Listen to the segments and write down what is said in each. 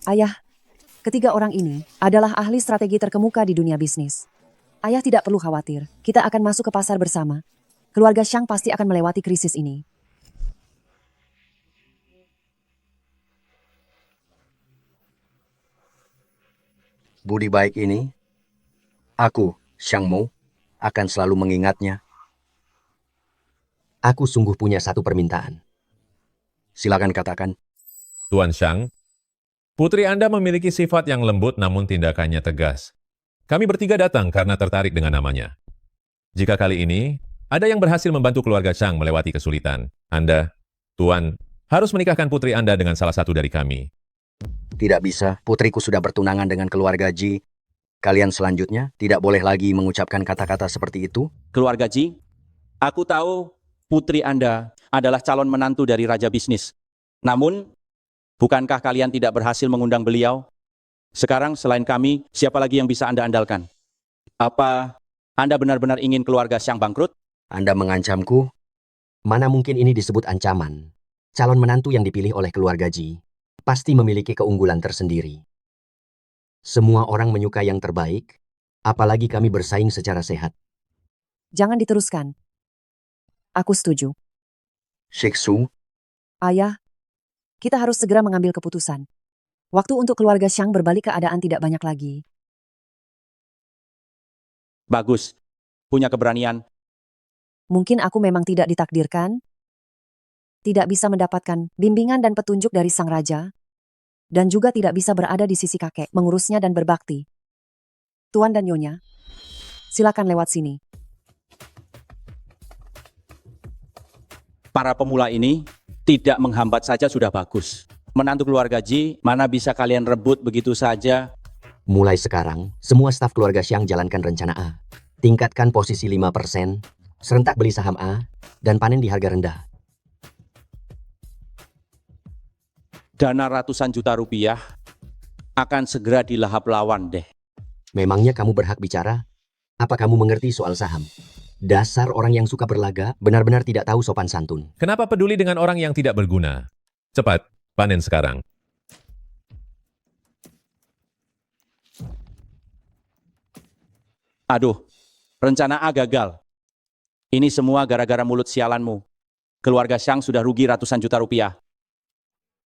Ayah, ketiga orang ini adalah ahli strategi terkemuka di dunia bisnis. Ayah tidak perlu khawatir, kita akan masuk ke pasar bersama. Keluarga Shang pasti akan melewati krisis ini. Budi baik ini, aku, Shang Mo, akan selalu mengingatnya. Aku sungguh punya satu permintaan. Silakan katakan. Tuan Shang, putri Anda memiliki sifat yang lembut namun tindakannya tegas. Kami bertiga datang karena tertarik dengan namanya. Jika kali ini ada yang berhasil membantu keluarga Shang melewati kesulitan, Anda, Tuan, harus menikahkan putri Anda dengan salah satu dari kami. Tidak bisa, putriku sudah bertunangan dengan keluarga Ji. Kalian selanjutnya tidak boleh lagi mengucapkan kata-kata seperti itu. Keluarga Ji, aku tahu putri Anda adalah calon menantu dari raja bisnis. Namun, bukankah kalian tidak berhasil mengundang beliau? Sekarang selain kami, siapa lagi yang bisa Anda andalkan? Apa Anda benar-benar ingin keluarga Shang bangkrut? Anda mengancamku. Mana mungkin ini disebut ancaman? Calon menantu yang dipilih oleh keluarga Ji pasti memiliki keunggulan tersendiri. Semua orang menyukai yang terbaik, apalagi kami bersaing secara sehat. Jangan diteruskan. Aku setuju. Shiksu, Ayah, kita harus segera mengambil keputusan. Waktu untuk keluarga Shang berbalik keadaan tidak banyak lagi. Bagus, punya keberanian. Mungkin aku memang tidak ditakdirkan, tidak bisa mendapatkan bimbingan dan petunjuk dari sang raja, dan juga tidak bisa berada di sisi kakek, mengurusnya dan berbakti. Tuan dan Nyonya, silakan lewat sini. Para pemula ini tidak menghambat saja sudah bagus. Menantu keluarga Ji, mana bisa kalian rebut begitu saja? Mulai sekarang, semua staf keluarga Xiang jalankan rencana A. Tingkatkan posisi 5%, serentak beli saham A, dan panen di harga rendah. Dana ratusan juta rupiah akan segera dilahap lawan deh. Memangnya kamu berhak bicara? Apa kamu mengerti soal saham? Dasar orang yang suka berlaga benar-benar tidak tahu sopan santun. Kenapa peduli dengan orang yang tidak berguna? Cepat, panen sekarang. Aduh, rencana A gagal. Ini semua gara-gara mulut sialanmu. Keluarga Shang sudah rugi ratusan juta rupiah.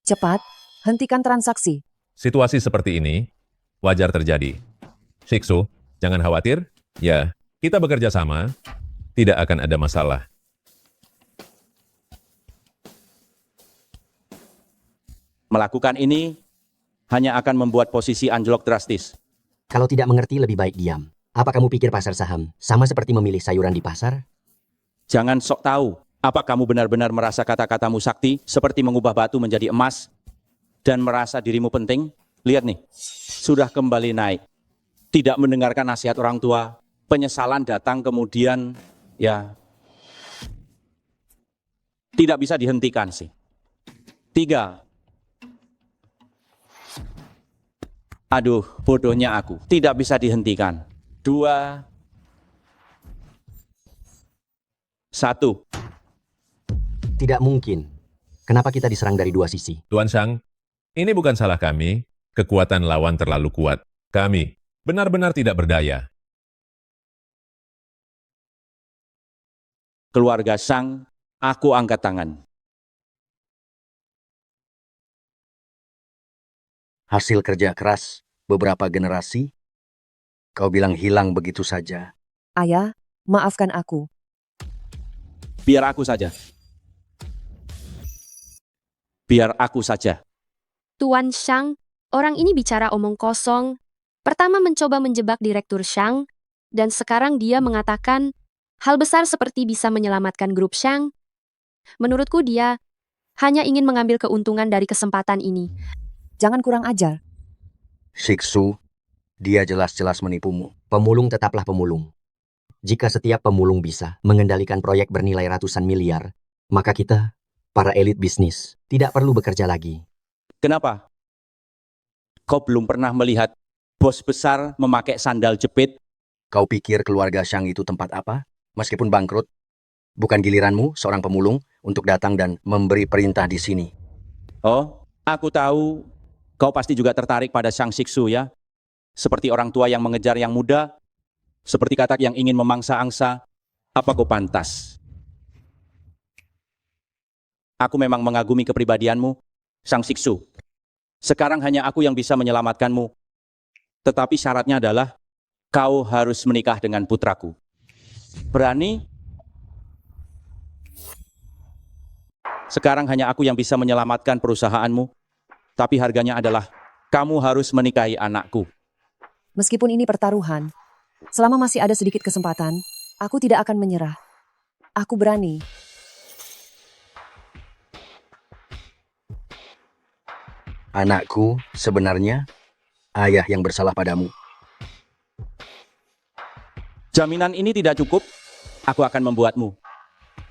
Cepat, hentikan transaksi. Situasi seperti ini wajar terjadi. Shiksu, jangan khawatir. Ya, kita bekerja sama. Tidak akan ada masalah. Melakukan ini hanya akan membuat posisi anjlok drastis. Kalau tidak mengerti lebih baik diam. Apa kamu pikir pasar saham sama seperti memilih sayuran di pasar? Jangan sok tahu. Apa kamu benar-benar merasa kata-katamu sakti seperti mengubah batu menjadi emas dan merasa dirimu penting? Lihat nih, sudah kembali naik. Tidak mendengarkan nasihat orang tua, penyesalan datang kemudian, ya, tidak bisa dihentikan sih. 3. Aduh, bodohnya aku. Tidak bisa dihentikan. 2. 1. Tidak mungkin. Kenapa kita diserang dari dua sisi? Tuan Shang, ini bukan salah kami. Kekuatan lawan terlalu kuat. Kami benar-benar tidak berdaya. Keluarga Shang, aku angkat tangan. hasil kerja keras beberapa generasi. Kau bilang hilang begitu saja. Ayah, maafkan aku. Biar aku saja. Biar aku saja. Tuan Shang, orang ini bicara omong kosong. Pertama mencoba menjebak Direktur Shang, dan sekarang dia mengatakan hal besar seperti bisa menyelamatkan grup Shang. Menurutku dia hanya ingin mengambil keuntungan dari kesempatan ini. Jangan kurang ajar. Shiksu, dia jelas-jelas menipumu. Pemulung tetaplah pemulung. Jika setiap pemulung bisa mengendalikan proyek bernilai ratusan miliar, maka kita, para elit bisnis, tidak perlu bekerja lagi. Kenapa? Kau belum pernah melihat bos besar memakai sandal jepit? Kau pikir keluarga Shang itu tempat apa? Meskipun bangkrut, bukan giliranmu seorang pemulung untuk datang dan memberi perintah di sini. Oh, aku tahu Kau pasti juga tertarik pada Shang Xixu ya? Seperti orang tua yang mengejar yang muda, seperti katak yang ingin memangsa angsa. Apa kau pantas? Aku memang mengagumi kepribadianmu, Shang Xixu. Sekarang hanya aku yang bisa menyelamatkanmu. Tetapi syaratnya adalah kau harus menikah dengan putraku. Berani? Sekarang hanya aku yang bisa menyelamatkan perusahaanmu. Tapi harganya adalah kamu harus menikahi anakku. Meskipun ini pertaruhan, selama masih ada sedikit kesempatan, aku tidak akan menyerah. Aku berani. Anakku, sebenarnya ayah yang bersalah padamu. Jaminan ini tidak cukup. Aku akan membuatmu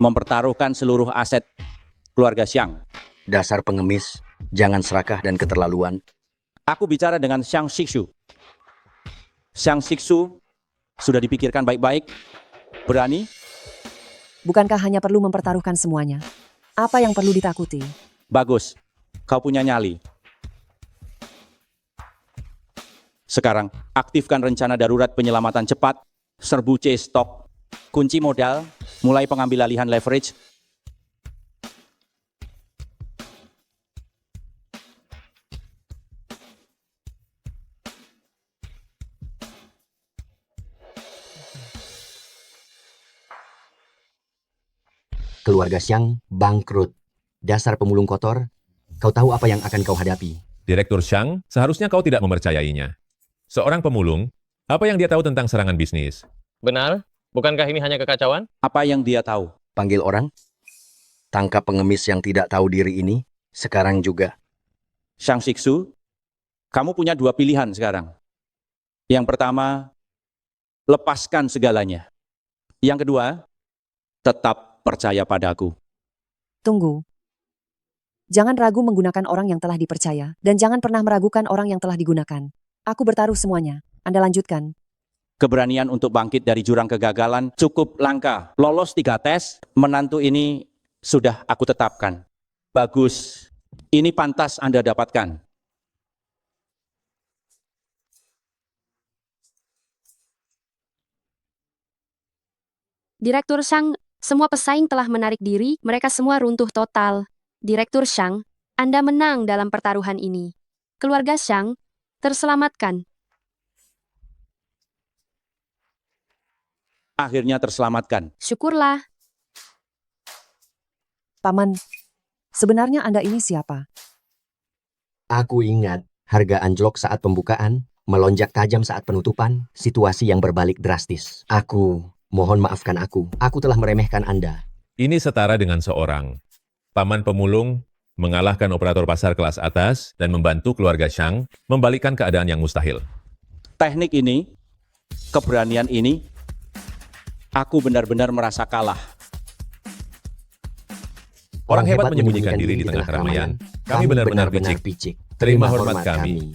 mempertaruhkan seluruh aset keluarga Xiang. Dasar pengemis, jangan serakah dan keterlaluan. Aku bicara dengan Shang Xixu. Shang Xixu sudah dipikirkan baik-baik. Berani? Bukankah hanya perlu mempertaruhkan semuanya? Apa yang perlu ditakuti? Bagus. Kau punya nyali. Sekarang, aktifkan rencana darurat penyelamatan cepat, serbu C-Stock, kunci modal, mulai pengambil alihan leverage. Keluarga Xiang bangkrut. Dasar pemulung kotor, kau tahu apa yang akan kau hadapi. Direktur Shang, seharusnya kau tidak mempercayainya. Seorang pemulung, apa yang dia tahu tentang serangan bisnis? Benar? Bukankah ini hanya kekacauan? Apa yang dia tahu? Panggil orang, tangkap pengemis yang tidak tahu diri ini, sekarang juga. Shang Xixu, kamu punya dua pilihan sekarang. Yang pertama, lepaskan segalanya. Yang kedua, tetap percaya padaku. Tunggu. Jangan ragu menggunakan orang yang telah dipercaya, dan jangan pernah meragukan orang yang telah digunakan. Aku bertaruh semuanya. Anda lanjutkan. Keberanian untuk bangkit dari jurang kegagalan cukup langka. Lolos 3 tes, menantu ini sudah aku tetapkan. Bagus. Ini pantas Anda dapatkan. Direktur Shang, semua pesaing telah menarik diri, mereka semua runtuh total. Direktur Shang, Anda menang dalam pertaruhan ini. Keluarga Shang terselamatkan. Akhirnya terselamatkan. Syukurlah. Paman, sebenarnya Anda ini siapa? Aku ingat, harga anjlok saat pembukaan, melonjak tajam saat penutupan, situasi yang berbalik drastis. Mohon maafkan aku telah meremehkan Anda. Ini setara dengan seorang paman pemulung mengalahkan operator pasar kelas atas dan membantu keluarga Shang membalikkan keadaan yang mustahil. Teknik ini, keberanian ini, aku benar-benar merasa kalah. Orang hebat menyembunyikan diri di tengah keramaian. Kami benar-benar picik. Terima hormat kami.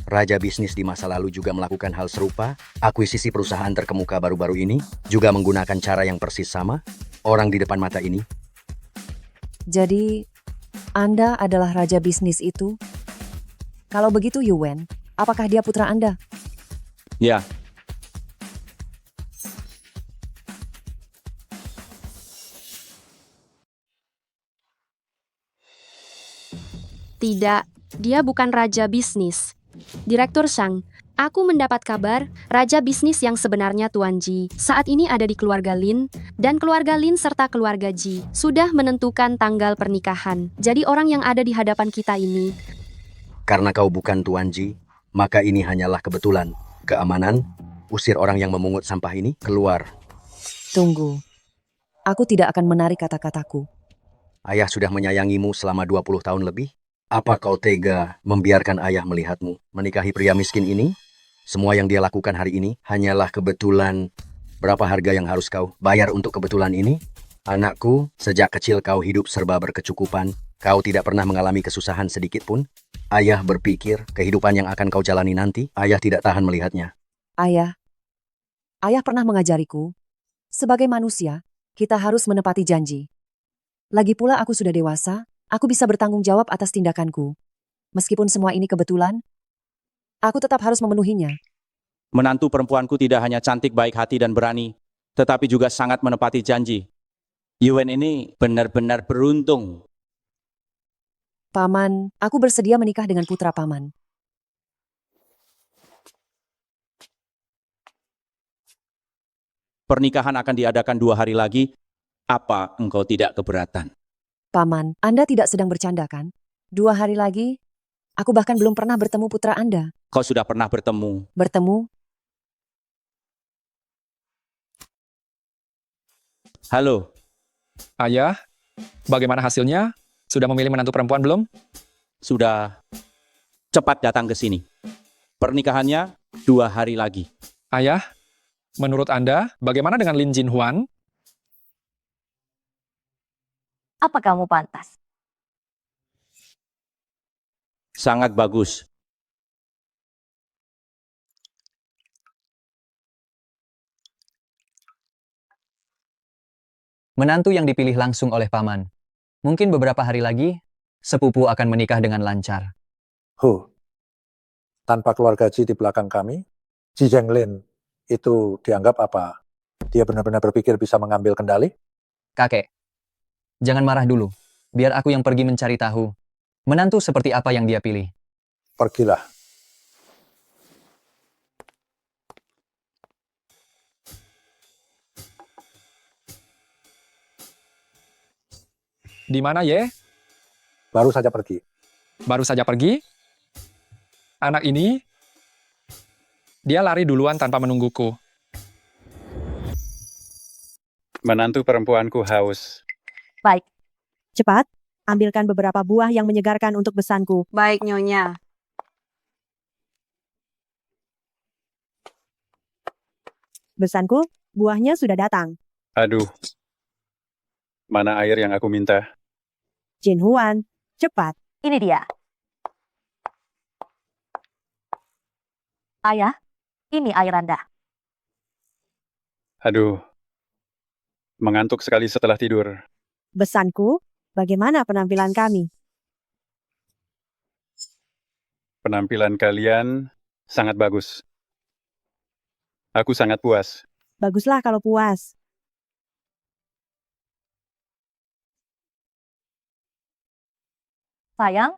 Raja bisnis di masa lalu juga melakukan hal serupa. Akuisisi perusahaan terkemuka baru-baru ini juga menggunakan cara yang persis sama. Orang di depan mata ini. Jadi, Anda adalah raja bisnis itu? Kalau begitu Yuwen, apakah dia putra Anda? Ya, Tidak, dia bukan raja bisnis. Direktur Shang, aku mendapat kabar, raja bisnis yang sebenarnya Tuan Ji saat ini ada di keluarga Lin, dan keluarga Lin serta keluarga Ji sudah menentukan tanggal pernikahan. Jadi orang yang ada di hadapan kita ini, Karena kau bukan Tuan Ji, maka ini hanyalah kebetulan. Keamanan, usir orang yang memungut sampah ini keluar. Tunggu. Aku tidak akan menarik kata-kataku. Ayah sudah menyayangimu selama 20 tahun lebih. Apa kau tega membiarkan ayah melihatmu menikahi pria miskin ini? Semua yang dia lakukan hari ini hanyalah kebetulan. Berapa harga yang harus kau bayar untuk kebetulan ini? Anakku, sejak kecil kau hidup serba berkecukupan. Kau tidak pernah mengalami kesusahan sedikit pun. Ayah berpikir kehidupan yang akan kau jalani nanti, ayah tidak tahan melihatnya. Ayah pernah mengajariku, sebagai manusia, kita harus menepati janji. Lagi pula aku sudah dewasa, aku bisa bertanggung jawab atas tindakanku. Meskipun semua ini kebetulan, aku tetap harus memenuhinya. Menantu perempuanku tidak hanya cantik, baik hati, dan berani, tetapi juga sangat menepati janji. Yuen ini benar-benar beruntung. Paman, aku bersedia menikah dengan putra paman. Pernikahan akan diadakan 2 hari lagi. Apa engkau tidak keberatan? Paman, Anda tidak sedang bercanda kan? 2 hari lagi, aku bahkan belum pernah bertemu putra Anda. Kau sudah pernah bertemu. Bertemu? Halo, Ayah, bagaimana hasilnya? Sudah memilih menantu perempuan belum? sudah cepat datang ke sini. Pernikahannya 2 hari lagi. Ayah, menurut Anda, bagaimana dengan Lin Jin Huan? Apa kamu pantas? Sangat bagus. Menantu yang dipilih langsung oleh paman. Mungkin beberapa hari lagi, sepupu akan menikah dengan lancar. Tanpa keluarga Ji di belakang kami, Ji Zhenglin itu dianggap apa? Dia benar-benar berpikir bisa mengambil kendali? Kakek, jangan marah dulu. Biar aku yang pergi mencari tahu. Menantu seperti apa yang dia pilih. Pergilah. Di mana, Ye? Baru saja pergi. Baru saja pergi? Anak ini, dia lari duluan tanpa menungguku. Menantu perempuanku haus. Baik. Cepat, ambilkan beberapa buah yang menyegarkan untuk besanku. Baik, Nyonya. Besanku, buahnya sudah datang. Aduh. Mana air yang aku minta? Jin Huan, cepat. Ini dia. Ayah, ini air Anda. Aduh. Mengantuk sekali setelah tidur. Besanku, bagaimana penampilan kami? Penampilan kalian sangat bagus. Aku sangat puas. Baguslah kalau puas. Sayang,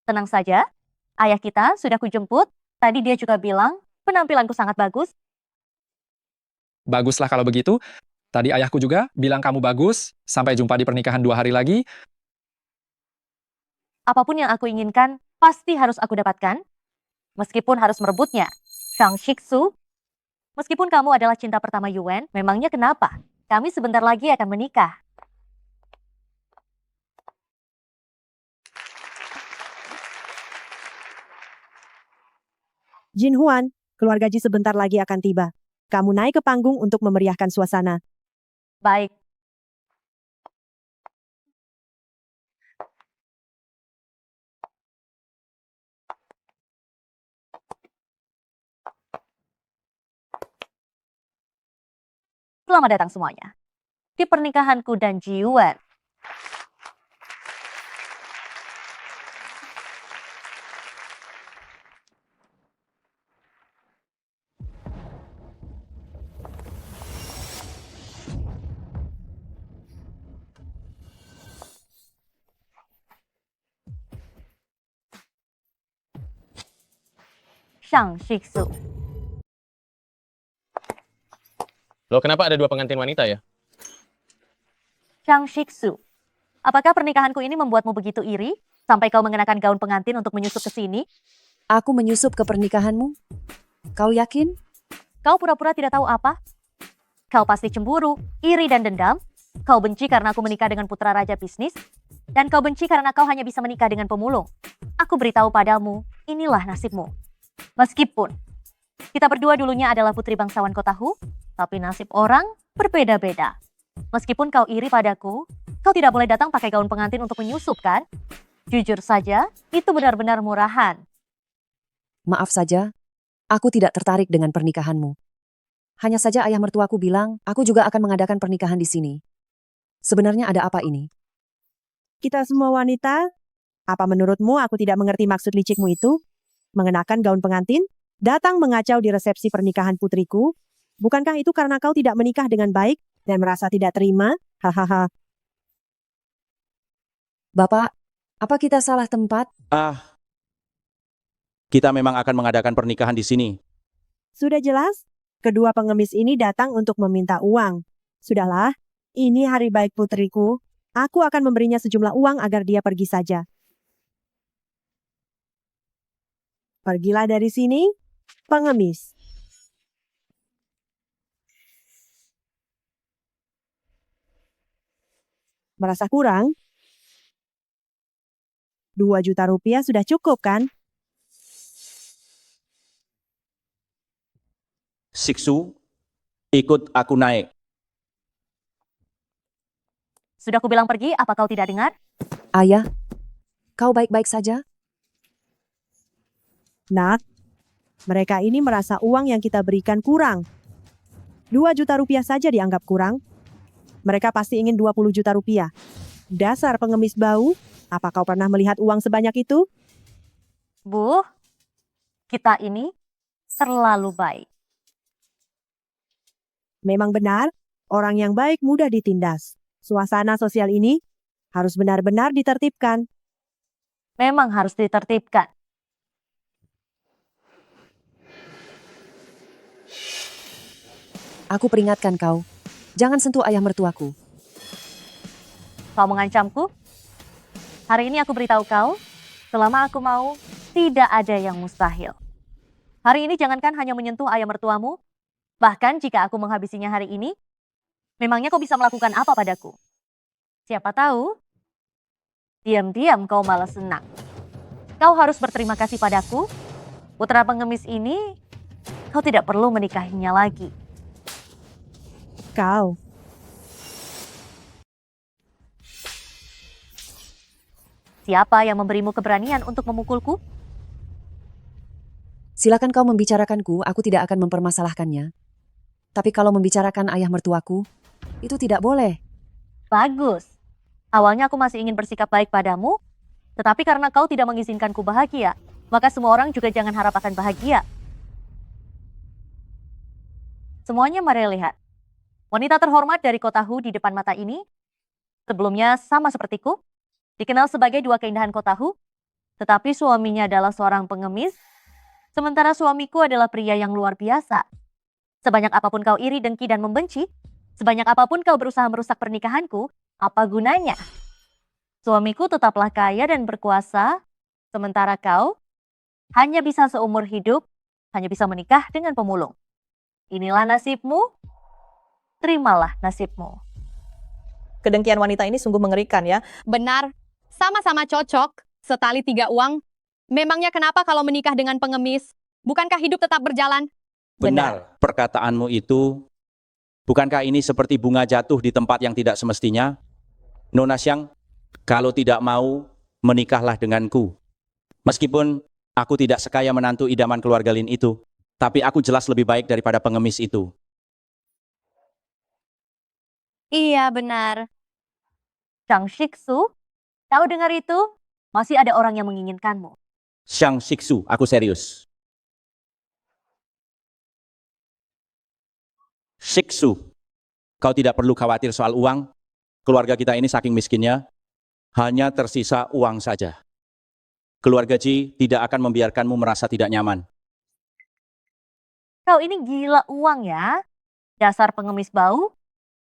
tenang saja. Ayah kita sudah kujemput. Tadi dia juga bilang, penampilanku sangat bagus. Baguslah kalau begitu. Tadi ayahku juga bilang kamu bagus. Sampai jumpa di pernikahan 2 hari lagi. Apapun yang aku inginkan, pasti harus aku dapatkan. Meskipun harus merebutnya. Shang Shiksu, meskipun kamu adalah cinta pertama Yuen, memangnya kenapa? Kami sebentar lagi akan menikah. Jin Huan, keluarga Ji sebentar lagi akan tiba. Kamu naik ke panggung untuk memeriahkan suasana. Baik. Selamat datang semuanya. Di pernikahanku dan Ji Yuan. Shang Shiksu. Loh, kenapa ada 2 pengantin wanita ya? Shang Shiksu. Apakah pernikahanku ini membuatmu begitu iri? Sampai kau mengenakan gaun pengantin untuk menyusup ke sini? Aku menyusup ke pernikahanmu? Kau yakin? Kau pura-pura tidak tahu apa? Kau pasti cemburu, iri dan dendam. Kau benci karena aku menikah dengan putra raja bisnis. Dan kau benci karena kau hanya bisa menikah dengan pemulung. Aku beritahu padamu, inilah nasibmu. Meskipun kita berdua dulunya adalah putri bangsawan kota Hu, tapi nasib orang berbeda-beda. Meskipun kau iri padaku, kau tidak boleh datang pakai gaun pengantin untuk menyusup, kan? Jujur saja, itu benar-benar murahan. Maaf saja, aku tidak tertarik dengan pernikahanmu. Hanya saja ayah mertuaku bilang, aku juga akan mengadakan pernikahan di sini. Sebenarnya ada apa ini? Kita semua wanita Apa menurutmu aku tidak mengerti maksud licikmu itu? Mengenakan gaun pengantin? Datang mengacau di resepsi pernikahan putriku? Bukankah itu karena kau tidak menikah dengan baik dan merasa tidak terima? Hahaha. Bapak, apa kita salah tempat? Kita memang akan mengadakan pernikahan di sini. Sudah jelas? Kedua pengemis ini datang untuk meminta uang. Sudahlah, ini hari baik putriku. Aku akan memberinya sejumlah uang agar dia pergi saja. Pergilah dari sini, pengemis. Merasa kurang? 2 juta rupiah sudah cukup kan? Siksu, ikut aku naik. Sudah aku bilang pergi, apa kau tidak dengar? Ayah, kau baik-baik saja? Nak, mereka ini merasa uang yang kita berikan kurang. 2 juta rupiah saja dianggap kurang. Mereka pasti ingin 20 juta rupiah. Dasar pengemis bau, apa kau pernah melihat uang sebanyak itu? Bu, kita ini terlalu baik. Memang benar, orang yang baik mudah ditindas. Suasana sosial ini harus benar-benar ditertibkan. Memang harus ditertibkan. Aku peringatkan kau, jangan sentuh ayah mertuaku. Kau mengancamku? Hari ini aku beritahu kau, selama aku mau, tidak ada yang mustahil. Hari ini jangankan hanya menyentuh ayah mertuamu, bahkan jika aku menghabisinya hari ini, memangnya kau bisa melakukan apa padaku? Siapa tahu, diam-diam kau malah senang. Kau harus berterima kasih padaku, putra pengemis ini, kau tidak perlu menikahinya lagi. Kau. Siapa yang memberimu keberanian untuk memukulku? Silakan kau membicarakanku, aku tidak akan mempermasalahkannya. Tapi kalau membicarakan ayah mertuaku, itu tidak boleh. Bagus. Awalnya aku masih ingin bersikap baik padamu, tetapi karena kau tidak mengizinkanku bahagia, maka semua orang juga jangan harap akan bahagia. Semuanya mari lihat. Wanita terhormat dari kota Hu di depan mata ini, sebelumnya sama sepertiku, dikenal sebagai dua keindahan kota Hu, tetapi suaminya adalah seorang pengemis, sementara suamiku adalah pria yang luar biasa. Sebanyak apapun kau iri, dengki, dan membenci, sebanyak apapun kau berusaha merusak pernikahanku, apa gunanya? Suamiku tetaplah kaya dan berkuasa, sementara kau hanya bisa seumur hidup, hanya bisa menikah dengan pemulung. Inilah nasibmu, terimalah nasibmu. Kedengkian wanita ini sungguh mengerikan ya. Benar, sama-sama cocok, setali 3 uang. Memangnya kenapa kalau menikah dengan pengemis? Bukankah hidup tetap berjalan? Benar perkataanmu itu. Bukankah ini seperti bunga jatuh di tempat yang tidak semestinya? Nona Xiang, kalau tidak mau, menikahlah denganku. Meskipun aku tidak sekaya menantu idaman keluarga Lin itu, tapi aku jelas lebih baik daripada pengemis itu. Iya, benar. Chang Shiksu, kau dengar itu? Masih ada orang yang menginginkanmu. Xiang Shiksu, aku serius. Shiksu, kau tidak perlu khawatir soal uang. Keluarga kita ini saking miskinnya, hanya tersisa uang saja. Keluarga Ji tidak akan membiarkanmu merasa tidak nyaman. Kau ini gila uang ya? Dasar pengemis bau.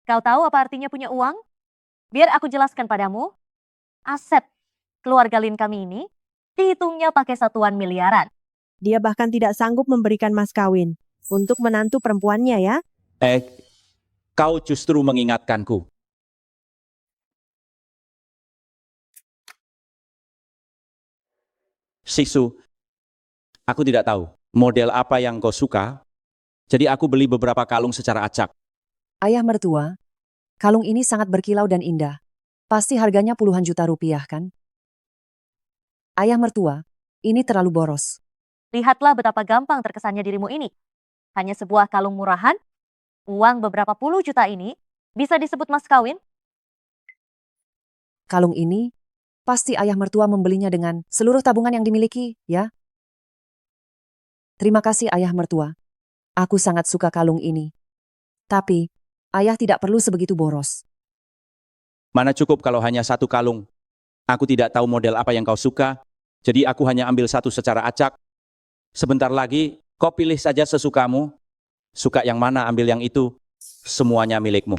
Kau tahu apa artinya punya uang? Biar aku jelaskan padamu. Aset keluarga Lin kami ini dihitungnya pakai satuan miliaran. Dia bahkan tidak sanggup memberikan mas kawin untuk menantu perempuannya ya. Kau justru mengingatkanku. Sisu, aku tidak tahu model apa yang kau suka, jadi aku beli beberapa kalung secara acak. Ayah mertua, kalung ini sangat berkilau dan indah. Pasti harganya puluhan juta rupiah kan? Ayah mertua, ini terlalu boros. Lihatlah betapa gampang terkesannya dirimu ini. Hanya sebuah kalung murahan, uang beberapa puluh juta ini bisa disebut mas kawin? Kalung ini Pasti ayah mertua membelinya dengan seluruh tabungan yang dimiliki, ya? Terima kasih ayah mertua. Aku sangat suka kalung ini. Tapi, ayah tidak perlu sebegitu boros. Mana cukup kalau hanya satu kalung. Aku tidak tahu model apa yang kau suka, jadi aku hanya ambil satu secara acak. Sebentar lagi, kau pilih saja sesukamu. Suka yang mana, ambil yang itu. Semuanya milikmu.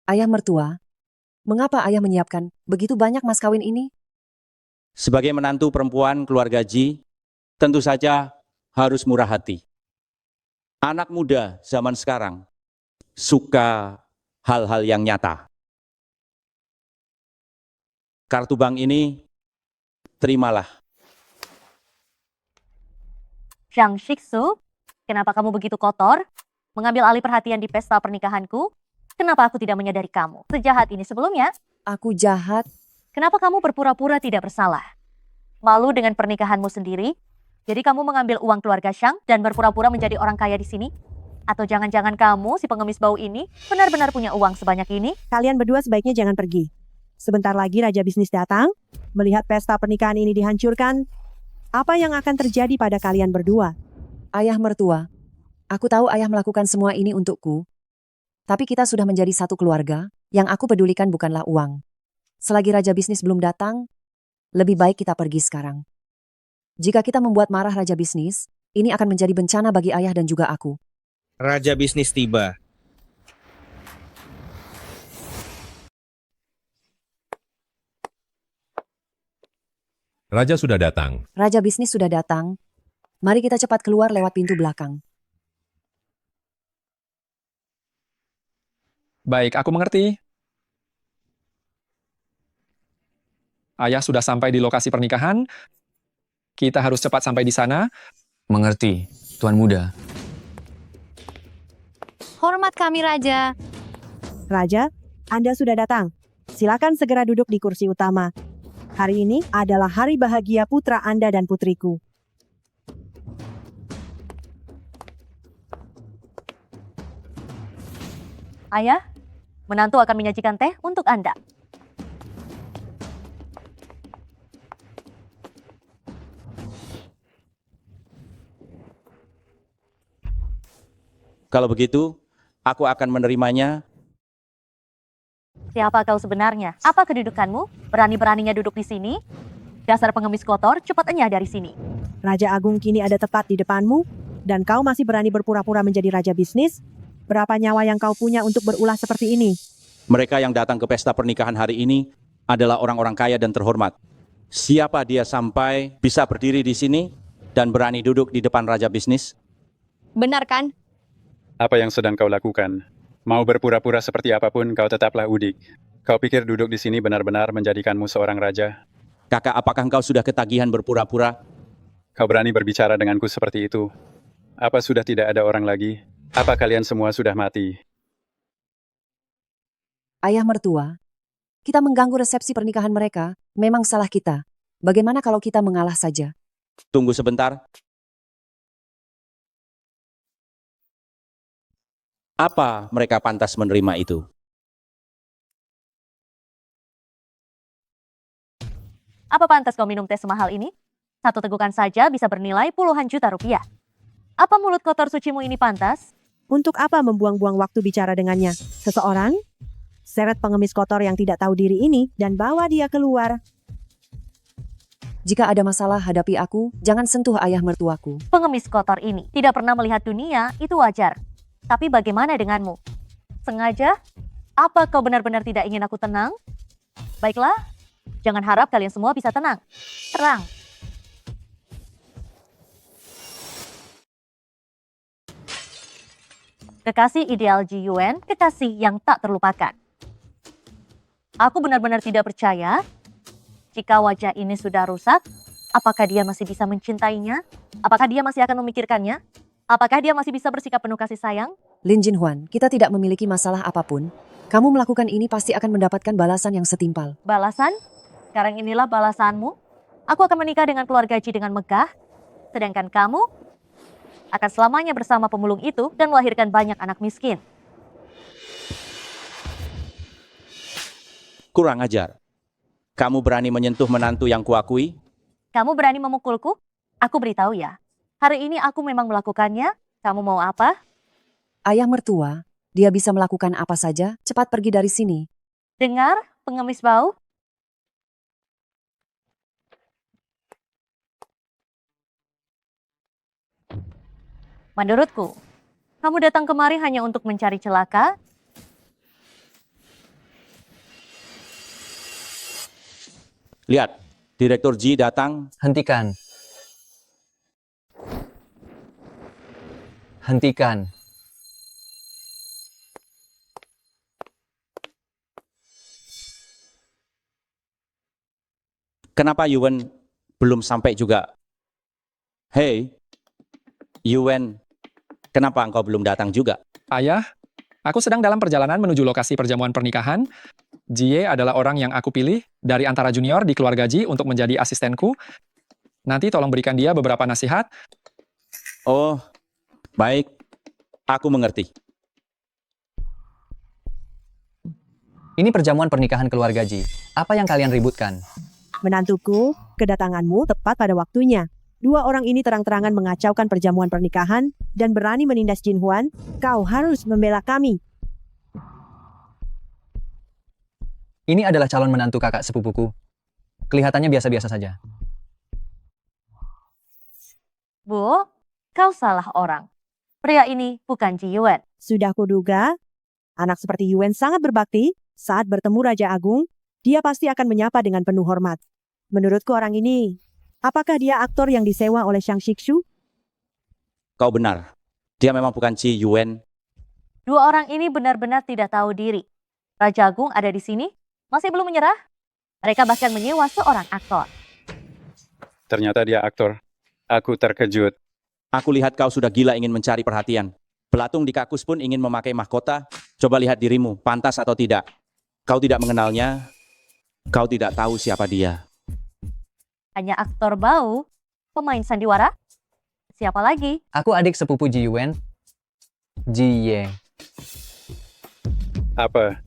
Ayah mertua, mengapa ayah menyiapkan begitu banyak mas kawin ini? Sebagai menantu perempuan keluarga Ji, tentu saja harus murah hati. Anak muda zaman sekarang suka hal-hal yang nyata. Kartu bank ini, terimalah. Zhang Shiksu, kenapa kamu begitu kotor? Mengambil alih perhatian di pesta pernikahanku? Kenapa aku tidak menyadari kamu? Sejahat ini sebelumnya? Aku jahat. Kenapa kamu berpura-pura tidak bersalah? Malu dengan pernikahanmu sendiri? Jadi kamu mengambil uang keluarga Shang dan berpura-pura menjadi orang kaya di sini? Atau jangan-jangan kamu, si pengemis bau ini, benar-benar punya uang sebanyak ini? Kalian berdua sebaiknya jangan pergi. Sebentar lagi Raja Bisnis datang, melihat pesta pernikahan ini dihancurkan. Apa yang akan terjadi pada kalian berdua? Ayah mertua, aku tahu ayah melakukan semua ini untukku. Tapi kita sudah menjadi satu keluarga, yang aku pedulikan bukanlah uang. Selagi Raja Bisnis belum datang, lebih baik kita pergi sekarang. Jika kita membuat marah Raja Bisnis, ini akan menjadi bencana bagi ayah dan juga aku. Raja Bisnis tiba. Raja sudah datang. Raja Bisnis sudah datang. Mari kita cepat keluar lewat pintu belakang. Baik, aku mengerti. Ayah sudah sampai di lokasi pernikahan. Kita harus cepat sampai di sana. Mengerti, Tuan Muda. Hormat kami, Raja. Raja, Anda sudah datang. Silakan segera duduk di kursi utama. Hari ini adalah hari bahagia putra Anda dan putriku. Ayah, menantu akan menyajikan teh untuk Anda. Kalau begitu, aku akan menerimanya. Siapa kau sebenarnya? Apa kedudukanmu? Berani-beraninya duduk di sini? Dasar pengemis kotor, cepat enyah dari sini. Raja Agung kini ada tepat di depanmu, dan kau masih berani berpura-pura menjadi Raja Bisnis? Berapa nyawa yang kau punya untuk berulah seperti ini? Mereka yang datang ke pesta pernikahan hari ini adalah orang-orang kaya dan terhormat. Siapa dia sampai bisa berdiri di sini dan berani duduk di depan Raja Bisnis? Benar kan? Apa yang sedang kau lakukan? Mau berpura-pura seperti apapun, kau tetaplah udik. Kau pikir duduk di sini benar-benar menjadikanmu seorang raja? Kakak, apakah engkau sudah ketagihan berpura-pura? Kau berani berbicara denganku seperti itu? Apa sudah tidak ada orang lagi? Apa kalian semua sudah mati? Ayah mertua, kita mengganggu resepsi pernikahan mereka, memang salah kita. Bagaimana kalau kita mengalah saja? Tunggu sebentar. Apa mereka pantas menerima itu? Apa pantas kau minum teh semahal ini? Satu tegukan saja bisa bernilai puluhan juta rupiah. Apa mulut kotor sucimu ini pantas? Untuk apa membuang-buang waktu bicara dengannya? Seseorang? Seret pengemis kotor yang tidak tahu diri ini dan bawa dia keluar. Jika ada masalah hadapi aku, jangan sentuh ayah mertuaku. Pengemis kotor ini tidak pernah melihat dunia, itu wajar. Tapi bagaimana denganmu? Sengaja? Apa kau benar-benar tidak ingin aku tenang? Baiklah, jangan harap kalian semua bisa tenang. Terang. Kekasih ideal Ji Yuan, kekasih yang tak terlupakan. Aku benar-benar tidak percaya jika wajah ini sudah rusak, apakah dia masih bisa mencintainya? Apakah dia masih akan memikirkannya? Apakah dia masih bisa bersikap penuh kasih sayang? Lin Jinhuan, kita tidak memiliki masalah apapun. Kamu melakukan ini pasti akan mendapatkan balasan yang setimpal. Balasan? Sekarang inilah balasanmu. Aku akan menikah dengan keluarga Ji dengan megah, sedangkan kamu akan selamanya bersama pemulung itu dan melahirkan banyak anak miskin. Kurang ajar. Kamu berani menyentuh menantu yang kuakui? Kamu berani memukulku? Aku beritahu ya. Hari ini aku memang melakukannya. Kamu mau apa? Ayah mertua, dia bisa melakukan apa saja, cepat pergi dari sini. Dengar, pengemis bau? Menurutku, kamu datang kemari hanya untuk mencari celaka. Lihat, Direktur Ji datang. Hentikan. Hentikan. Kenapa Yuan belum sampai juga? Hei, Yuan, kenapa engkau belum datang juga? Ayah, aku sedang dalam perjalanan menuju lokasi perjamuan pernikahan. Jie adalah orang yang aku pilih dari antara junior di keluarga Ji untuk menjadi asistenku. Nanti tolong berikan dia beberapa nasihat. Oh, baik. Aku mengerti. Ini perjamuan pernikahan keluarga Ji. Apa yang kalian ributkan? Menantuku, kedatanganmu tepat pada waktunya. Dua orang ini terang-terangan mengacaukan perjamuan pernikahan dan berani menindas Jin Huan. Kau harus membela kami. Ini adalah calon menantu kakak sepupuku. Kelihatannya biasa-biasa saja. Bu, kau salah orang. Pria ini bukan Ji Yuan. Sudah kuduga, anak seperti Yuan sangat berbakti. Saat bertemu Raja Agung, dia pasti akan menyapa dengan penuh hormat. Menurutku orang ini, apakah dia aktor yang disewa oleh Shang Shikshu? Kau benar. Dia memang bukan Ji Yuan. Dua orang ini benar-benar tidak tahu diri. Raja Agung ada di sini, masih belum menyerah. Mereka bahkan menyewa seorang aktor. Ternyata dia aktor. Aku terkejut. Aku lihat kau sudah gila ingin mencari perhatian. Belatung di kakus pun ingin memakai mahkota. Coba lihat dirimu, pantas atau tidak. Kau tidak mengenalnya, kau tidak tahu siapa dia. Hanya aktor bau, pemain sandiwara. Siapa lagi? Aku adik sepupu Ji Yuan. Ji Ye. Apa?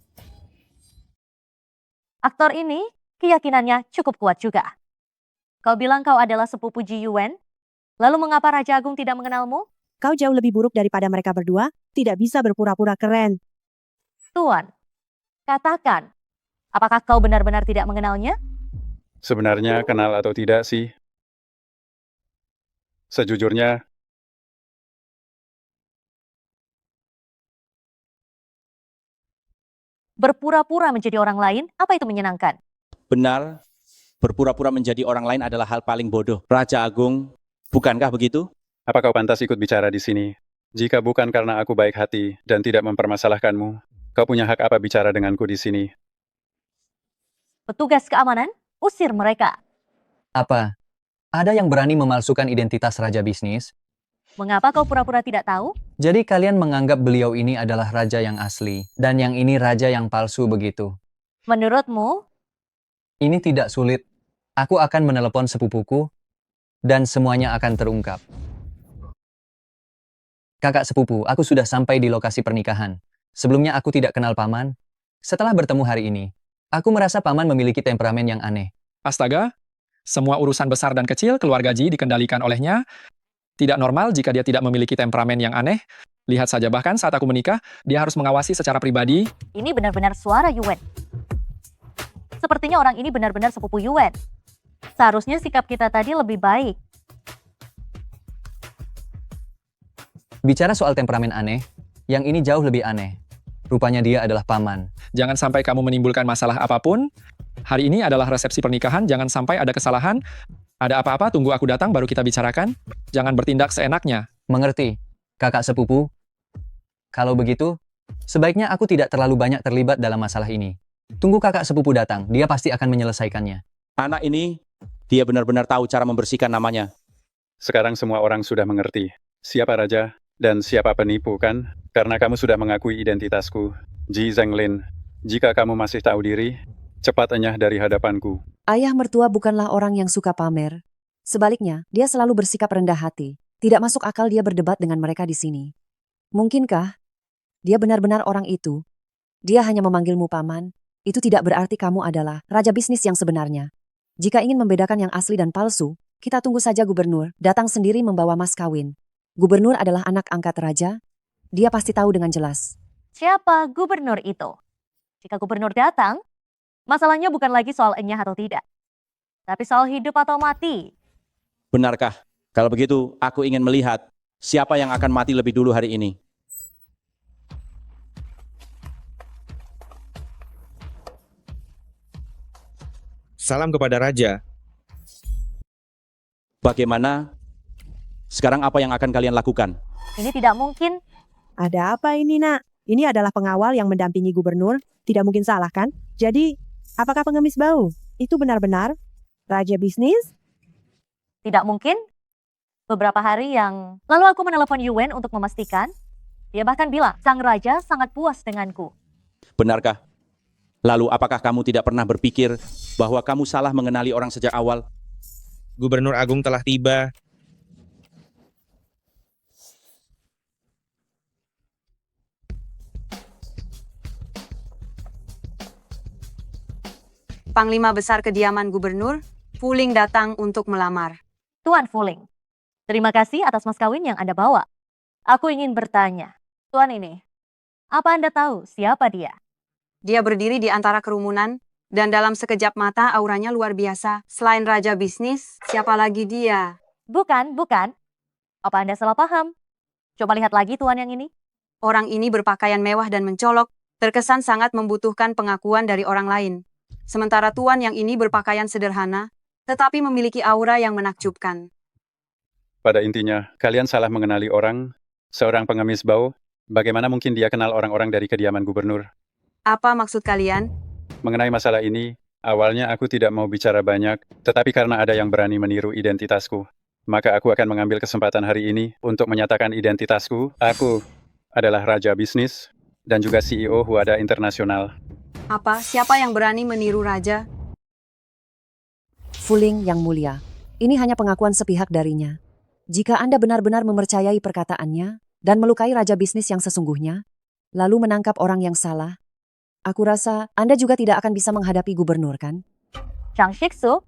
Aktor ini keyakinannya cukup kuat juga. Kau bilang kau adalah sepupu Ji Yuan? Lalu mengapa Raja Agung tidak mengenalmu? Kau jauh lebih buruk daripada mereka berdua, tidak bisa berpura-pura keren. Tuan, katakan, apakah kau benar-benar tidak mengenalnya? Sebenarnya kenal atau tidak sih? Sejujurnya, Berpura-pura menjadi orang lain, apa itu menyenangkan? Benar, berpura-pura menjadi orang lain adalah hal paling bodoh. Raja Agung, bukankah begitu? apa kau pantas ikut bicara di sini? Jika bukan karena aku baik hati dan tidak mempermasalahkanmu, kau punya hak apa bicara denganku di sini? Petugas keamanan, usir mereka. Apa? Ada yang berani memalsukan identitas raja bisnis? Mengapa kau pura-pura tidak tahu? Jadi kalian menganggap beliau ini adalah raja yang asli, dan yang ini raja yang palsu begitu? Menurutmu? Ini tidak sulit. Aku akan menelepon sepupuku, dan semuanya akan terungkap. Kakak sepupu, aku sudah sampai di lokasi pernikahan. Sebelumnya aku tidak kenal paman. Setelah bertemu hari ini, aku merasa paman memiliki temperamen yang aneh. Astaga, semua urusan besar dan kecil keluarga Ji dikendalikan olehnya. Tidak normal jika dia tidak memiliki temperamen yang aneh. Lihat saja bahkan saat aku menikah, dia harus mengawasi secara pribadi. Ini benar-benar suara Yuan. Sepertinya orang ini benar-benar sepupu Yuan. Seharusnya sikap kita tadi lebih baik. Bicara soal temperamen aneh, yang ini jauh lebih aneh. Rupanya dia adalah paman. Jangan sampai kamu menimbulkan masalah apapun. Hari ini adalah resepsi pernikahan, jangan sampai ada kesalahan. Ada apa-apa, tunggu aku datang baru kita bicarakan. Jangan bertindak seenaknya. Mengerti, kakak sepupu? Kalau begitu, sebaiknya aku tidak terlalu banyak terlibat dalam masalah ini. Tunggu kakak sepupu datang, dia pasti akan menyelesaikannya. Anak ini, dia benar-benar tahu cara membersihkan namanya. Sekarang semua orang sudah mengerti siapa raja dan siapa penipu, kan? Karena kamu sudah mengakui identitasku, Ji Zhenglin. Jika kamu masih tahu diri, cepat enyah dari hadapanku. Ayah mertua bukanlah orang yang suka pamer. Sebaliknya, dia selalu bersikap rendah hati. Tidak masuk akal dia berdebat dengan mereka di sini. Mungkinkah dia benar-benar orang itu? Dia hanya memanggilmu paman. Itu tidak berarti kamu adalah raja bisnis yang sebenarnya. Jika ingin membedakan yang asli dan palsu, kita tunggu saja gubernur datang sendiri membawa mas kawin. Gubernur adalah anak angkat raja. Dia pasti tahu dengan jelas. Siapa gubernur itu? Jika gubernur datang, masalahnya bukan lagi soal enyah atau tidak, tapi soal hidup atau mati. Benarkah? Kalau begitu, aku ingin melihat siapa yang akan mati lebih dulu hari ini. Salam kepada Raja. Bagaimana? Sekarang apa yang akan kalian lakukan? Ini tidak mungkin. Ada apa ini, Nak? Ini adalah pengawal yang mendampingi gubernur. Tidak mungkin salah, kan? Jadi, apakah pengemis bau itu benar-benar raja bisnis? Tidak mungkin. Beberapa hari yang lalu aku menelepon Yuen untuk memastikan. Dia bahkan bilang, sang raja sangat puas denganku. Benarkah? Lalu apakah kamu tidak pernah berpikir bahwa kamu salah mengenali orang sejak awal? Gubernur Agung telah tiba. Panglima Besar Kediaman Gubernur, Fuling datang untuk melamar. Tuan Fuling, terima kasih atas mas kawin yang Anda bawa. Aku ingin bertanya, Tuan ini, apa Anda tahu siapa dia? Dia berdiri di antara kerumunan, dan dalam sekejap mata auranya luar biasa. Selain raja bisnis, siapa lagi dia? Bukan. Apa Anda salah paham? Coba lihat lagi Tuan yang ini. Orang ini berpakaian mewah dan mencolok, terkesan sangat membutuhkan pengakuan dari orang lain. Sementara Tuan yang ini berpakaian sederhana, tetapi memiliki aura yang menakjubkan. Pada intinya, kalian salah mengenali orang, seorang pengemis bau. Bagaimana mungkin dia kenal orang-orang dari kediaman gubernur? Apa maksud kalian? Mengenai masalah ini, awalnya aku tidak mau bicara banyak, tetapi karena ada yang berani meniru identitasku, maka aku akan mengambil kesempatan hari ini untuk menyatakan identitasku. Aku adalah raja bisnis dan juga CEO Huada Internasional. Apa? Siapa yang berani meniru raja? Fuling yang mulia, ini hanya pengakuan sepihak darinya. Jika Anda benar-benar mempercayai perkataannya dan melukai raja bisnis yang sesungguhnya, lalu menangkap orang yang salah, aku rasa Anda juga tidak akan bisa menghadapi gubernur, kan? Chang Shiksu,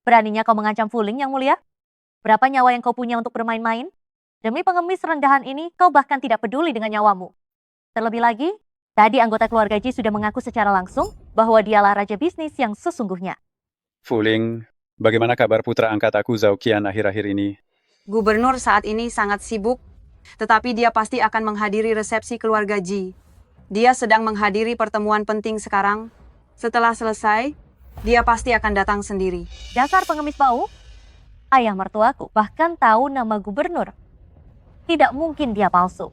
beraninya kau mengancam Fuling yang mulia? Berapa nyawa yang kau punya untuk bermain-main? Demi pengemis rendahan ini, kau bahkan tidak peduli dengan nyawamu. Terlebih lagi, tadi anggota keluarga Ji sudah mengaku secara langsung bahwa dialah raja bisnis yang sesungguhnya. Fuling, bagaimana kabar putra angkat aku Zhao Qian akhir-akhir ini? Gubernur saat ini sangat sibuk, tetapi dia pasti akan menghadiri resepsi keluarga Ji. Dia sedang menghadiri pertemuan penting sekarang. Setelah selesai, dia pasti akan datang sendiri. Dasar pengemis bau, ayah mertuaku bahkan tahu nama gubernur. Tidak mungkin dia palsu.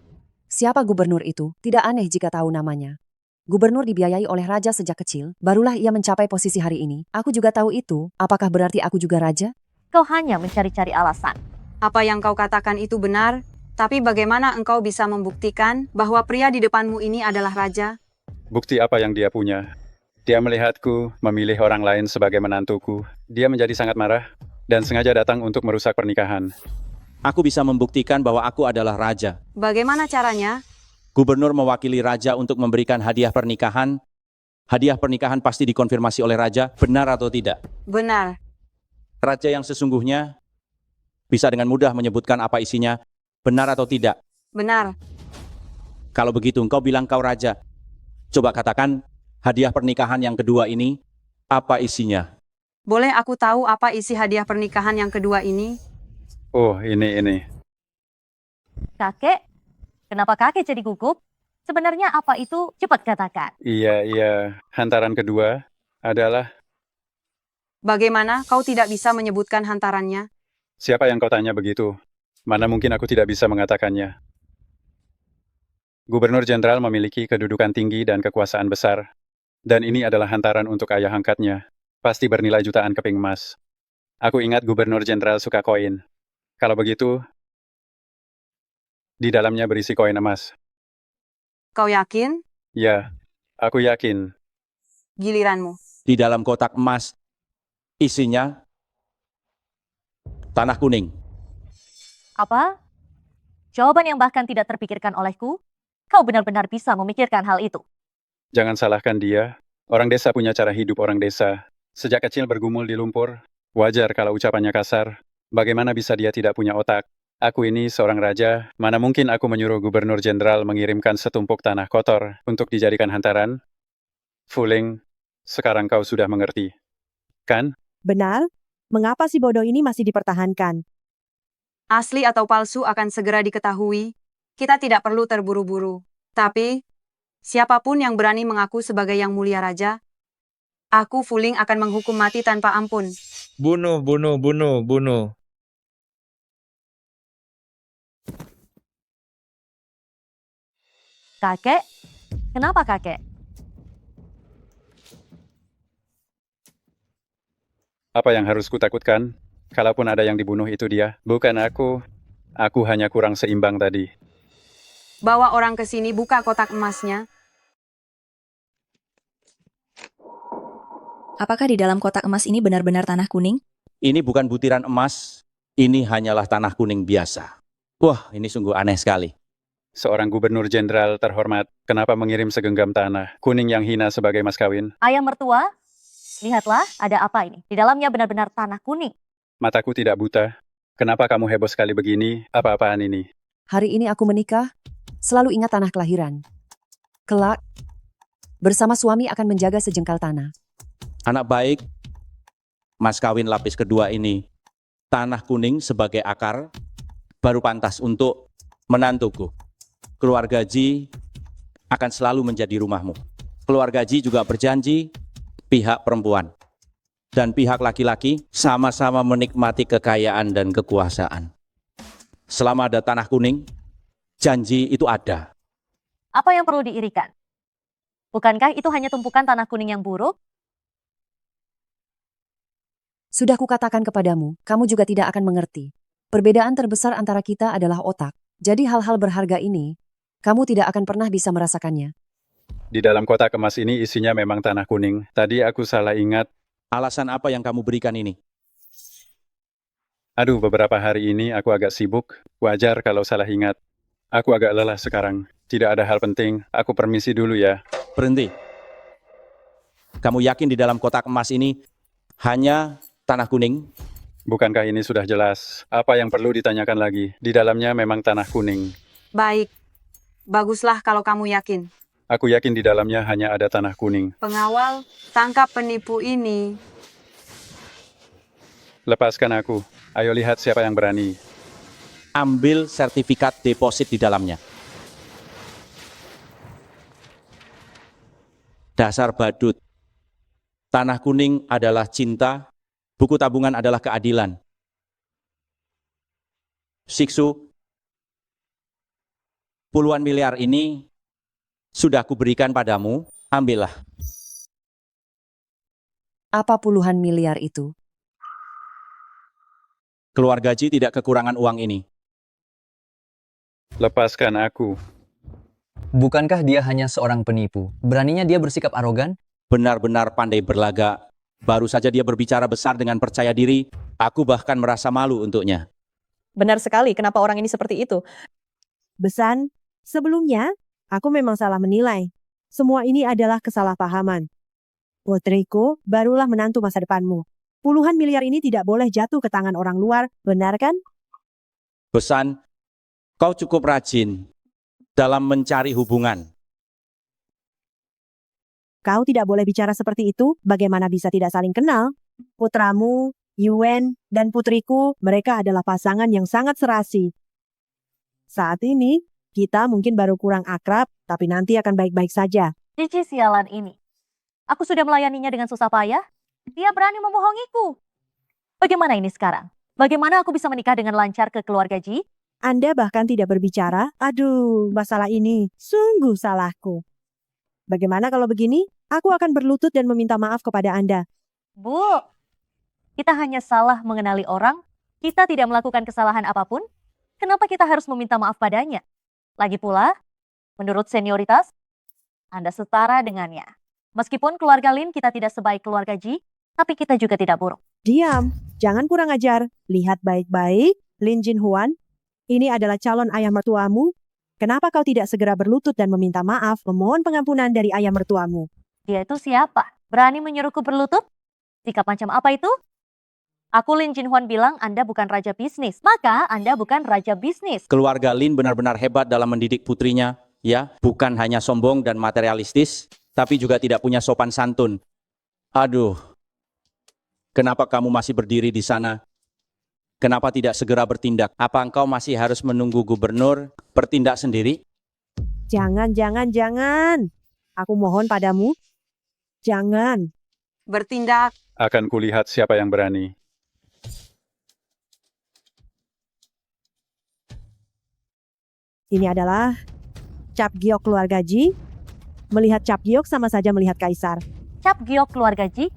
Siapa gubernur itu? Tidak aneh jika tahu namanya. Gubernur dibiayai oleh raja sejak kecil, barulah ia mencapai posisi hari ini. Aku juga tahu itu. Apakah berarti aku juga raja? Kau hanya mencari-cari alasan. Apa yang kau katakan itu benar, tapi bagaimana engkau bisa membuktikan bahwa pria di depanmu ini adalah raja? Bukti apa yang dia punya? Dia melihatku memilih orang lain sebagai menantuku. Dia menjadi sangat marah dan sengaja datang untuk merusak pernikahan. Aku bisa membuktikan bahwa aku adalah raja. Bagaimana caranya? Gubernur mewakili raja untuk memberikan hadiah pernikahan. Hadiah pernikahan pasti dikonfirmasi oleh raja, benar atau tidak. Benar. Raja yang sesungguhnya bisa dengan mudah menyebutkan apa isinya, benar atau tidak. Benar. Kalau begitu engkau bilang kau raja. Coba katakan, hadiah pernikahan yang kedua ini, apa isinya? Boleh aku tahu apa isi hadiah pernikahan yang kedua ini? Oh, ini. Kakek, kenapa kakek jadi gugup? Sebenarnya apa itu? Cepat katakan. Iya. Hantaran kedua adalah... Bagaimana kau tidak bisa menyebutkan hantarannya? Siapa yang kau tanya begitu? Mana mungkin aku tidak bisa mengatakannya. Gubernur Jenderal memiliki kedudukan tinggi dan kekuasaan besar. Dan ini adalah hantaran untuk ayah angkatnya. Pasti bernilai jutaan keping emas. Aku ingat Gubernur Jenderal suka koin. Kalau begitu, di dalamnya berisi koin emas. Kau yakin? Ya, aku yakin. Giliranmu. Di dalam kotak emas, Isinya tanah kuning. Apa? Jawaban yang bahkan tidak terpikirkan olehku? Kau benar-benar bisa memikirkan hal itu. Jangan salahkan dia. Orang desa punya cara hidup orang desa. Sejak kecil bergumul di lumpur. Wajar kalau ucapannya kasar. Bagaimana bisa dia tidak punya otak? Aku ini seorang raja. Mana mungkin aku menyuruh gubernur jenderal mengirimkan setumpuk tanah kotor untuk dijadikan hantaran? Fuling, sekarang kau sudah mengerti. Kan? Benar? Mengapa si bodoh ini masih dipertahankan? Asli atau palsu akan segera diketahui. Kita tidak perlu terburu-buru. Tapi, siapapun yang berani mengaku sebagai yang mulia raja, aku Fuling akan menghukum mati tanpa ampun. Bunuh, bunuh, bunuh, bunuh. Kakek? Kenapa kakek? Apa yang harus kutakutkan? Kalaupun ada yang dibunuh itu dia, bukan aku. Aku hanya kurang seimbang tadi. Bawa orang ke sini, buka kotak emasnya. Apakah di dalam kotak emas ini benar-benar tanah kuning? Ini bukan butiran emas, ini hanyalah tanah kuning biasa. Wah, ini sungguh aneh sekali. Seorang gubernur jenderal terhormat, kenapa mengirim segenggam tanah kuning yang hina sebagai mas kawin? Ayah mertua? Lihatlah, ada apa ini? Di dalamnya benar-benar tanah kuning. Mataku tidak buta. Kenapa kamu heboh sekali begini? Apa-apaan ini? Hari ini aku menikah, selalu ingat tanah kelahiran. Kelak, bersama suami akan menjaga sejengkal tanah. Anak baik, mas kawin lapis kedua ini, tanah kuning sebagai akar, baru pantas untuk menantuku. Keluarga Ji akan selalu menjadi rumahmu. Keluarga Ji juga berjanji, pihak perempuan dan pihak laki-laki sama-sama menikmati kekayaan dan kekuasaan. Selama ada tanah kuning, janji itu ada. Apa yang perlu diirikan? Bukankah itu hanya tumpukan tanah kuning yang buruk? Sudah kukatakan kepadamu, kamu juga tidak akan mengerti. Perbedaan terbesar antara kita adalah otak. Jadi hal-hal berharga ini, kamu tidak akan pernah bisa merasakannya. Di dalam kotak emas ini isinya memang tanah kuning. Tadi aku salah ingat. Alasan apa yang kamu berikan ini? Aduh, beberapa hari ini aku agak sibuk. Wajar kalau salah ingat. Aku agak lelah sekarang. Tidak ada hal penting. Aku permisi dulu ya. Berhenti. Kamu yakin di dalam kotak emas ini hanya tanah kuning? Bukankah ini sudah jelas? Apa yang perlu ditanyakan lagi? Di dalamnya memang tanah kuning. Baik. Baguslah kalau kamu yakin. Aku yakin di dalamnya hanya ada tanah kuning. Pengawal, tangkap penipu ini. Lepaskan aku. Ayo lihat siapa yang berani. Ambil sertifikat deposit di dalamnya. Dasar badut. Tanah kuning adalah cinta, buku tabungan adalah keadilan. Siksu, puluhan miliar ini sudah kuberikan padamu, ambillah. Apa puluhan miliar itu? Keluarga Ji tidak kekurangan uang ini. Lepaskan aku. Bukankah dia hanya seorang penipu? Beraninya dia bersikap arogan? Benar-benar pandai berlagak. Baru saja dia berbicara besar dengan percaya diri. Aku bahkan merasa malu untuknya. Benar sekali, kenapa orang ini seperti itu? Besan, sebelumnya, aku memang salah menilai. Semua ini adalah kesalahpahaman. Putriku, barulah menantu masa depanmu. Puluhan miliar ini tidak boleh jatuh ke tangan orang luar, benar kan? Besan, kau cukup rajin dalam mencari hubungan. Kau tidak boleh bicara seperti itu, bagaimana bisa tidak saling kenal? Putramu, Yuen, dan putriku, mereka adalah pasangan yang sangat serasi. Saat ini, kita mungkin baru kurang akrab, tapi nanti akan baik-baik saja. Cici sialan ini. Aku sudah melayaninya dengan susah payah. Dia berani membohongiku. Bagaimana ini sekarang? Bagaimana aku bisa menikah dengan lancar ke keluarga Ji? Anda bahkan tidak berbicara. Aduh, masalah ini sungguh salahku. Bagaimana kalau begini? Aku akan berlutut dan meminta maaf kepada Anda. Bu, kita hanya salah mengenali orang. Kita tidak melakukan kesalahan apapun. Kenapa kita harus meminta maaf padanya? Lagi pula, menurut senioritas, Anda setara dengannya. Meskipun keluarga Lin kita tidak sebaik keluarga Ji, Tapi kita juga tidak buruk. Diam, jangan kurang ajar. Lihat baik-baik, Lin Jin Huan. Ini adalah calon ayah mertuamu. Kenapa kau tidak segera berlutut dan meminta maaf, memohon pengampunan dari ayah mertuamu? Dia itu siapa? Berani menyuruhku berlutut? Sikap macam apa itu? Aku Lin Jin Huan bilang Anda bukan raja bisnis. Maka Anda bukan raja bisnis. Keluarga Lin benar-benar hebat dalam mendidik putrinya, ya. Bukan hanya sombong dan materialistis, tapi juga tidak punya sopan santun. Aduh, kenapa kamu masih berdiri di sana? Kenapa tidak segera bertindak? Apa engkau masih harus menunggu gubernur bertindak sendiri? Jangan, jangan, jangan. Aku mohon padamu. Jangan. Bertindak. Akan kulihat siapa yang berani. Ini adalah Cap Giok keluarga Ji. Melihat Cap Giok sama saja melihat kaisar. Cap Giok keluarga Ji.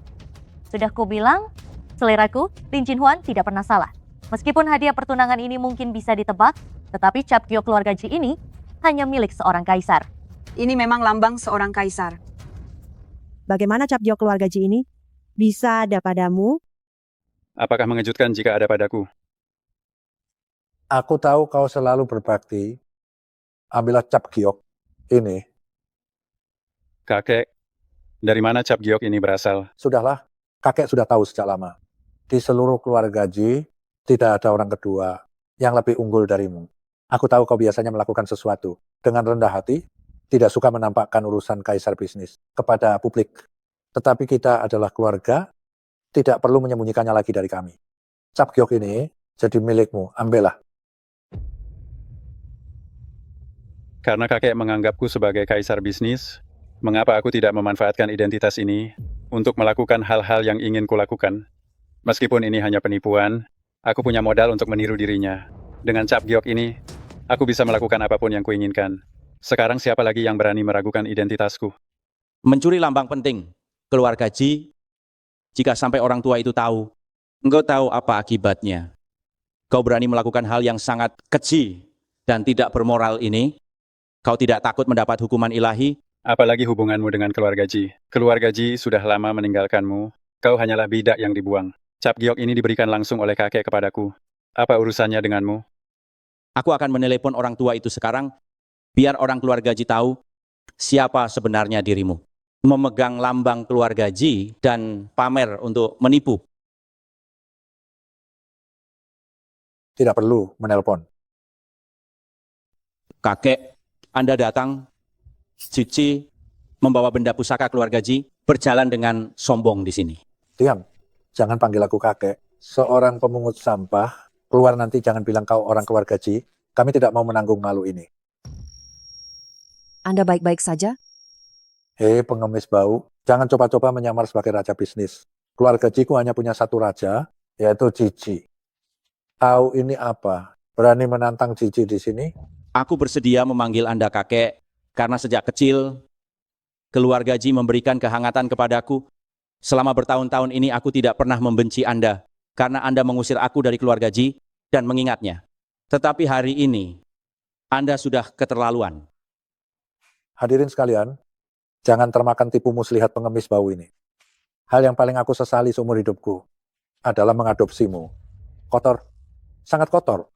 Sudah ku bilang, seleraku, Lin Jin Huan tidak pernah salah. Meskipun hadiah pertunangan ini mungkin bisa ditebak, tetapi Cap Giok keluarga Ji ini hanya milik seorang kaisar. Ini memang lambang seorang kaisar. Bagaimana Cap Giok keluarga Ji ini bisa ada padamu? Apakah mengejutkan jika ada padaku? Aku tahu kau selalu berbakti. Ambillah Cap Giok ini. Kakek, dari mana Cap Giok ini berasal? Sudahlah, kakek sudah tahu sejak lama. Di seluruh keluarga Ji, tidak ada orang kedua yang lebih unggul darimu. Aku tahu kau biasanya melakukan sesuatu dengan rendah hati, tidak suka menampakkan urusan kaisar bisnis kepada publik. Tetapi kita adalah keluarga, tidak perlu menyembunyikannya lagi dari kami. Cap Giok ini jadi milikmu, ambillah. Karena kakek menganggapku sebagai kaisar bisnis, mengapa aku tidak memanfaatkan identitas ini untuk melakukan hal-hal yang ingin kulakukan? Meskipun ini hanya penipuan, aku punya modal untuk meniru dirinya. Dengan Cap Giok ini, aku bisa melakukan apapun yang kuinginkan. Sekarang siapa lagi yang berani meragukan identitasku? Mencuri lambang penting, keluarga Ji. Jika sampai orang tua itu tahu, engkau tahu apa akibatnya. Kau berani melakukan hal yang sangat keji dan tidak bermoral ini. Kau tidak takut mendapat hukuman ilahi? Apalagi hubunganmu dengan keluarga Ji. Keluarga Ji sudah lama meninggalkanmu. Kau hanyalah bidak yang dibuang. Cap Giok ini diberikan langsung oleh kakek kepadaku. Apa urusannya denganmu? Aku akan menelepon orang tua itu sekarang, biar orang keluarga Ji tahu siapa sebenarnya dirimu. Memegang lambang keluarga Ji dan pamer untuk menipu. Tidak perlu menelpon. Kakek, Anda datang, Cici membawa benda pusaka keluarga Ji, berjalan dengan sombong di sini. Diam, jangan panggil aku kakek. Seorang pemungut sampah, keluar nanti jangan bilang kau orang keluarga Ji. Kami tidak mau menanggung malu ini. Anda baik-baik saja? Hei pengemis bau, jangan coba-coba menyamar sebagai raja bisnis. Keluarga Ji ku hanya punya satu raja, yaitu Cici. Kau ini apa? Berani menantang Cici di sini? Aku bersedia memanggil Anda kakek, karena sejak kecil, keluarga Ji memberikan kehangatan kepadaku. Selama bertahun-tahun ini aku tidak pernah membenci Anda, karena Anda mengusir aku dari keluarga Ji dan mengingatnya. Tetapi hari ini, Anda sudah keterlaluan. Hadirin sekalian, jangan termakan tipu muslihat pengemis bau ini. Hal yang paling aku sesali seumur hidupku adalah mengadopsimu. Kotor, sangat kotor.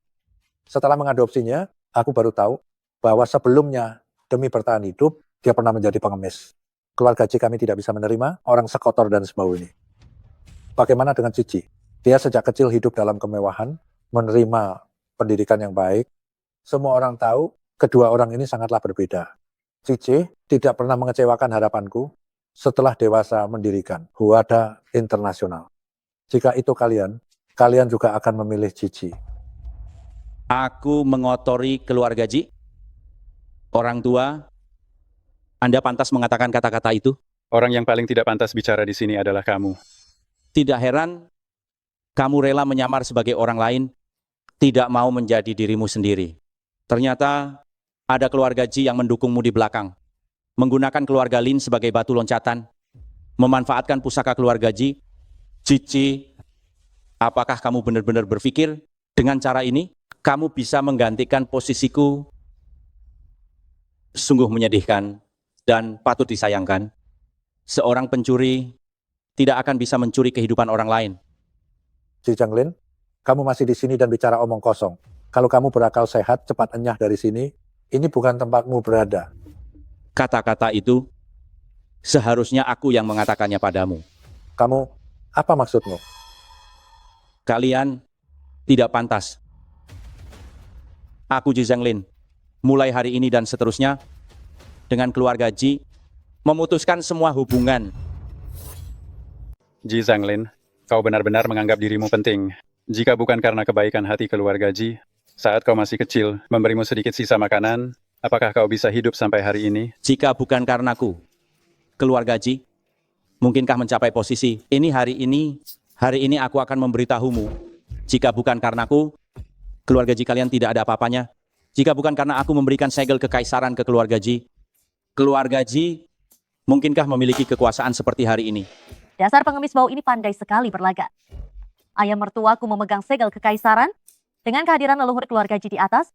Setelah mengadopsinya, aku baru tahu bahwa sebelumnya demi bertahan hidup, dia pernah menjadi pengemis. Keluarga Ji kami tidak bisa menerima orang sekotor dan sebau ini. Bagaimana dengan Cici? Dia sejak kecil hidup dalam kemewahan, menerima pendidikan yang baik. Semua orang tahu kedua orang ini sangatlah berbeda. Cici tidak pernah mengecewakan harapanku setelah dewasa mendirikan Huada Internasional. Jika itu kalian juga akan memilih Cici. Aku mengotori keluarga Ji. Orang tua, Anda pantas mengatakan kata-kata itu? Orang yang paling tidak pantas bicara di sini adalah kamu. Tidak heran, kamu rela menyamar sebagai orang lain, tidak mau menjadi dirimu sendiri. Ternyata ada keluarga Ji yang mendukungmu di belakang, menggunakan keluarga Lin sebagai batu loncatan, memanfaatkan pusaka keluarga Ji. Cici, apakah kamu benar-benar berpikir dengan cara ini kamu bisa menggantikan posisiku? Sungguh menyedihkan dan patut disayangkan. Seorang pencuri tidak akan bisa mencuri kehidupan orang lain. Ji Zhenglin, kamu masih di sini dan bicara omong kosong. Kalau kamu berakal sehat, cepat enyah dari sini. Ini bukan tempatmu berada. Kata-kata itu seharusnya aku yang mengatakannya padamu. Kamu, apa maksudmu? Kalian tidak pantas. Aku Ji Zhenglin, mulai hari ini dan seterusnya, dengan keluarga Ji, memutuskan semua hubungan. Ji Zhenglin, kau benar-benar menganggap dirimu penting. Jika bukan karena kebaikan hati keluarga Ji, saat kau masih kecil, memberimu sedikit sisa makanan, apakah kau bisa hidup sampai hari ini? Jika bukan karenaku, keluarga Ji, mungkinkah mencapai posisi ini hari ini aku akan memberitahumu. Jika bukan karenaku, keluarga Ji kalian tidak ada apa-apanya. Jika bukan karena aku memberikan segel kekaisaran ke keluarga Ji, mungkinkah memiliki kekuasaan seperti hari ini? Dasar pengemis bau ini pandai sekali berlagak. Ayah mertuaku memegang segel kekaisaran. Dengan kehadiran leluhur keluarga Ji di atas,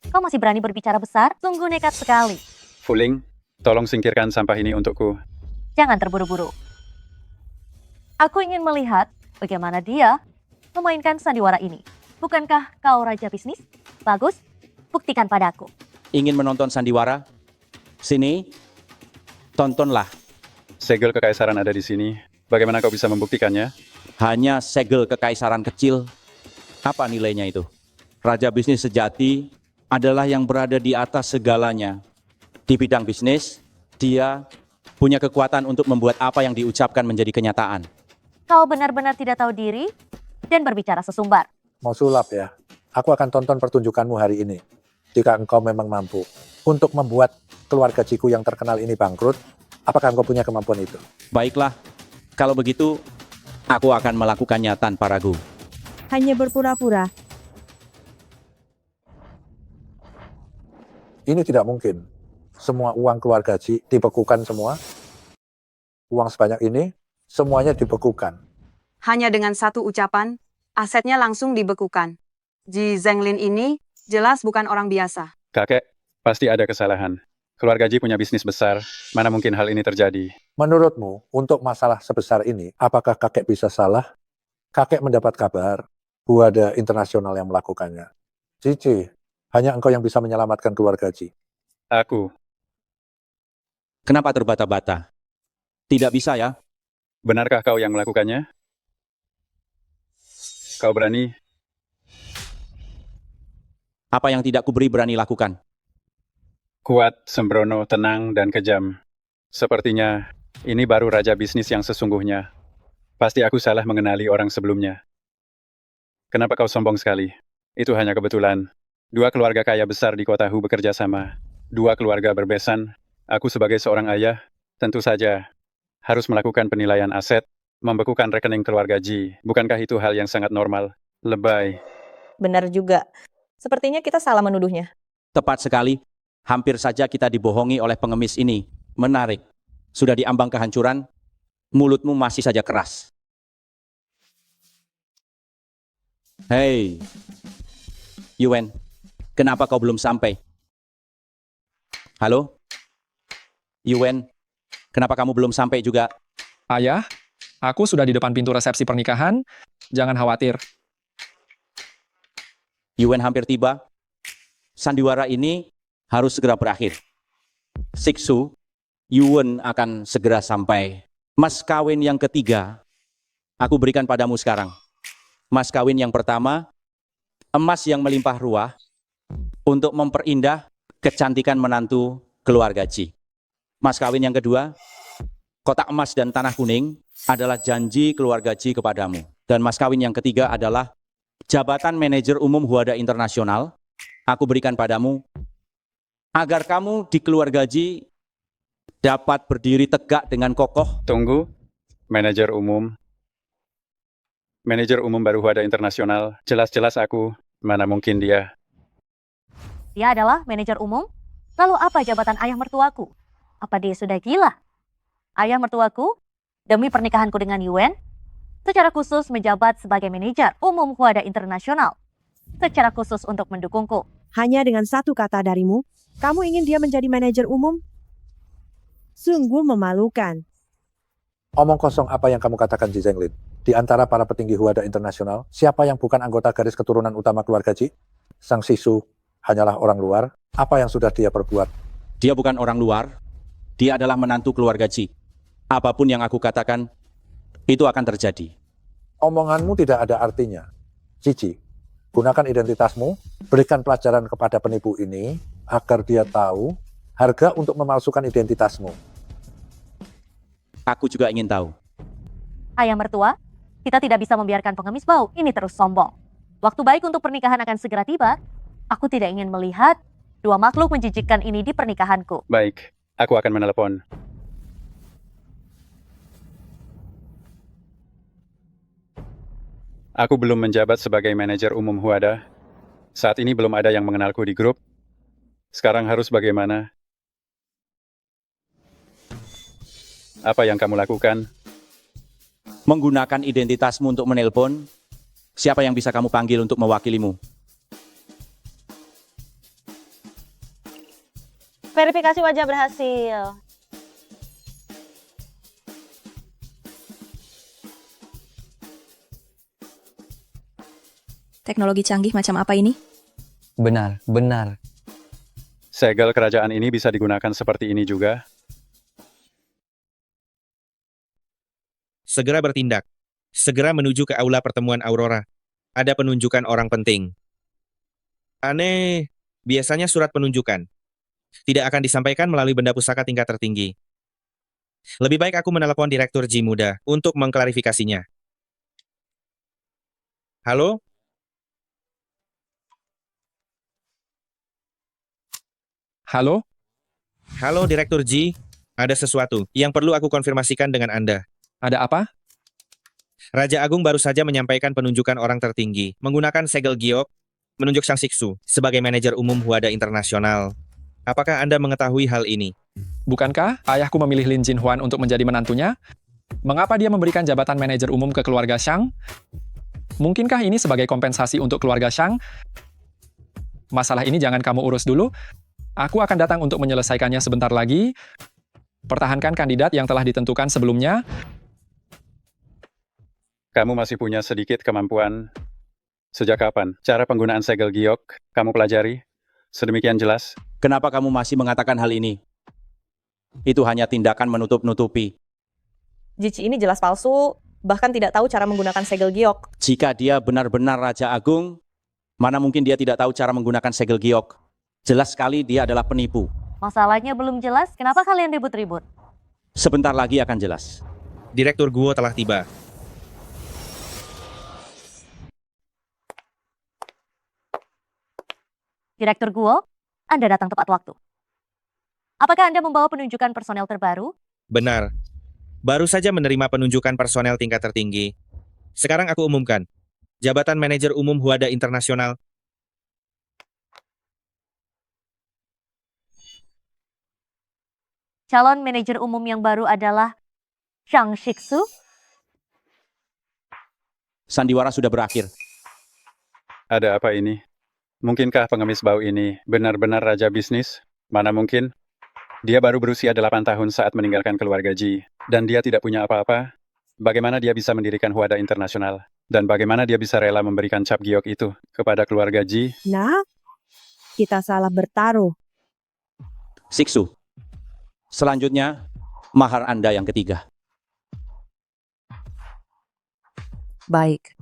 kau masih berani berbicara besar? Sungguh nekat sekali. Fuling, tolong singkirkan sampah ini untukku. Jangan terburu-buru. Aku ingin melihat bagaimana dia memainkan sandiwara ini. Bukankah kau raja bisnis? Bagus, buktikan padaku. Ingin menonton sandiwara? Sini, tontonlah. Segel kekaisaran ada di sini. Bagaimana kau bisa membuktikannya? Hanya segel kekaisaran kecil. Apa nilainya itu? Raja bisnis sejati adalah yang berada di atas segalanya. Di bidang bisnis, dia punya kekuatan untuk membuat apa yang diucapkan menjadi kenyataan. Kau benar-benar tidak tahu diri dan berbicara sesumbar. Mau sulap ya? Aku akan tonton pertunjukanmu hari ini. Jika engkau memang mampu untuk membuat keluarga Jiku yang terkenal ini bangkrut, apakah engkau punya kemampuan itu? Baiklah, kalau begitu, aku akan melakukannya tanpa ragu. Hanya berpura-pura. Ini tidak mungkin. Semua uang keluarga Ji dibekukan semua. Uang sebanyak ini, semuanya dibekukan. Hanya dengan satu ucapan, asetnya langsung dibekukan. Ji Zhenglin ini jelas bukan orang biasa. Kakek, pasti ada kesalahan. Keluarga Ji punya bisnis besar. Mana mungkin hal ini terjadi? Menurutmu, untuk masalah sebesar ini, apakah kakek bisa salah? Kakek mendapat kabar bahwa ada internasional yang melakukannya. Cici, hanya engkau yang bisa menyelamatkan keluarga Ji. Aku. Kenapa terbata-bata? Tidak bisa ya? Benarkah kau yang melakukannya? Kau berani? Apa yang tidak kuberi berani lakukan? Kuat, sembrono, tenang, dan kejam. Sepertinya ini baru raja bisnis yang sesungguhnya. Pasti aku salah mengenali orang sebelumnya. Kenapa kau sombong sekali? Itu hanya kebetulan. Dua keluarga kaya besar di kota Hu bekerja sama. Dua keluarga berbesan. Aku sebagai seorang ayah, tentu saja harus melakukan penilaian aset, membekukan rekening keluarga Ji. Bukankah itu hal yang sangat normal? Lebay. Benar juga. Sepertinya kita salah menuduhnya. Tepat sekali. Hampir saja kita dibohongi oleh pengemis ini. Menarik. Sudah diambang kehancuran, mulutmu masih saja keras. Hei, Yuan, kenapa kau belum sampai? Halo? Yuan, kenapa kamu belum sampai juga? Ayah, aku sudah di depan pintu resepsi pernikahan. Jangan khawatir. Yuan hampir tiba. Sandiwara ini harus segera berakhir. Siksu, Yuan akan segera sampai. Mas kawin yang ketiga, aku berikan padamu sekarang. Mas kawin yang pertama, emas yang melimpah ruah untuk memperindah kecantikan menantu keluarga Ji. Mas kawin yang kedua, kotak emas dan tanah kuning adalah janji keluarga Ji kepadamu. Dan mas kawin yang ketiga adalah jabatan manajer umum Huada Internasional. Aku berikan padamu agar kamu di keluarga Ji dapat berdiri tegak dengan kokoh. Tunggu, manajer umum. Manajer umum baru Huada Internasional. Jelas-jelas aku, mana mungkin dia. Dia adalah manajer umum? Lalu apa jabatan ayah mertuaku? Apa dia sudah gila? Ayah mertuaku, demi pernikahanku dengan Yuan, secara khusus menjabat sebagai manajer umum Huada Internasional. Secara khusus untuk mendukungku. Hanya dengan satu kata darimu, kamu ingin dia menjadi manajer umum? Sungguh memalukan. Omong kosong apa yang kamu katakan, Ji Zhenglin? Di antara para petinggi Huada Internasional, siapa yang bukan anggota garis keturunan utama keluarga Ji? Sang Sisu hanyalah orang luar. Apa yang sudah dia perbuat? Dia bukan orang luar, dia adalah menantu keluarga Ji. Apapun yang aku katakan, itu akan terjadi. Omonganmu tidak ada artinya. Cici, gunakan identitasmu, berikan pelajaran kepada penipu ini, agar dia tahu harga untuk memalsukan identitasmu. Aku juga ingin tahu. Ayah mertua, kita tidak bisa membiarkan pengemis bau ini terus sombong. Waktu baik untuk pernikahan akan segera tiba. Aku tidak ingin melihat dua makhluk menjijikkan ini di pernikahanku. Baik, aku akan menelepon. Aku belum menjabat sebagai manajer umum Huada. Saat ini belum ada yang mengenalku di grup. Sekarang harus bagaimana? Apa yang kamu lakukan? Menggunakan identitasmu untuk menelpon, siapa yang bisa kamu panggil untuk mewakilimu? Verifikasi wajah berhasil. Teknologi canggih macam apa ini? Benar, benar. Segel kerajaan ini bisa digunakan seperti ini juga. Segera bertindak. Segera menuju ke aula pertemuan Aurora. Ada penunjukan orang penting. Aneh, biasanya surat penunjukan tidak akan disampaikan melalui benda pusaka tingkat tertinggi. Lebih baik aku menelepon Direktur Ji Muda untuk mengklarifikasinya. Halo? Halo? Halo Direktur Ji, ada sesuatu yang perlu aku konfirmasikan dengan Anda. Ada apa? Raja Agung baru saja menyampaikan penunjukan orang tertinggi menggunakan segel giok, menunjuk Sang Siksu sebagai manajer umum Huada Internasional. Apakah Anda mengetahui hal ini? Bukankah ayahku memilih Lin Jinhuan untuk menjadi menantunya? Mengapa dia memberikan jabatan manajer umum ke keluarga Shang? Mungkinkah ini sebagai kompensasi untuk keluarga Shang? Masalah ini jangan kamu urus dulu. Aku akan datang untuk menyelesaikannya sebentar lagi. Pertahankan kandidat yang telah ditentukan sebelumnya. Kamu masih punya sedikit kemampuan. Sejak kapan? Cara penggunaan segel giok, kamu pelajari? Sedemikian jelas? Kenapa kamu masih mengatakan hal ini? Itu hanya tindakan menutup-nutupi. Jici ini jelas palsu, bahkan tidak tahu cara menggunakan segel giok. Jika dia benar-benar Raja Agung, mana mungkin dia tidak tahu cara menggunakan segel giok? Jelas sekali dia adalah penipu. Masalahnya belum jelas, kenapa kalian ribut-ribut? Sebentar lagi akan jelas. Direktur Guo telah tiba. Direktur Guo, Anda datang tepat waktu. Apakah Anda membawa penunjukan personel terbaru? Benar. Baru saja menerima penunjukan personel tingkat tertinggi. Sekarang aku umumkan. Jabatan Manajer Umum Huada Internasional. Calon manajer umum yang baru adalah Shang Shiksu. Sandiwara sudah berakhir. Ada apa ini? Mungkinkah pengemis bau ini benar-benar raja bisnis? Mana mungkin? Dia baru berusia 8 tahun saat meninggalkan keluarga Ji, dan dia tidak punya apa-apa. Bagaimana dia bisa mendirikan Huada Internasional? Dan bagaimana dia bisa rela memberikan cap giok itu kepada keluarga Ji? Nah, kita salah bertaruh. Siksu. Selanjutnya, mahar Anda yang ketiga. Baik.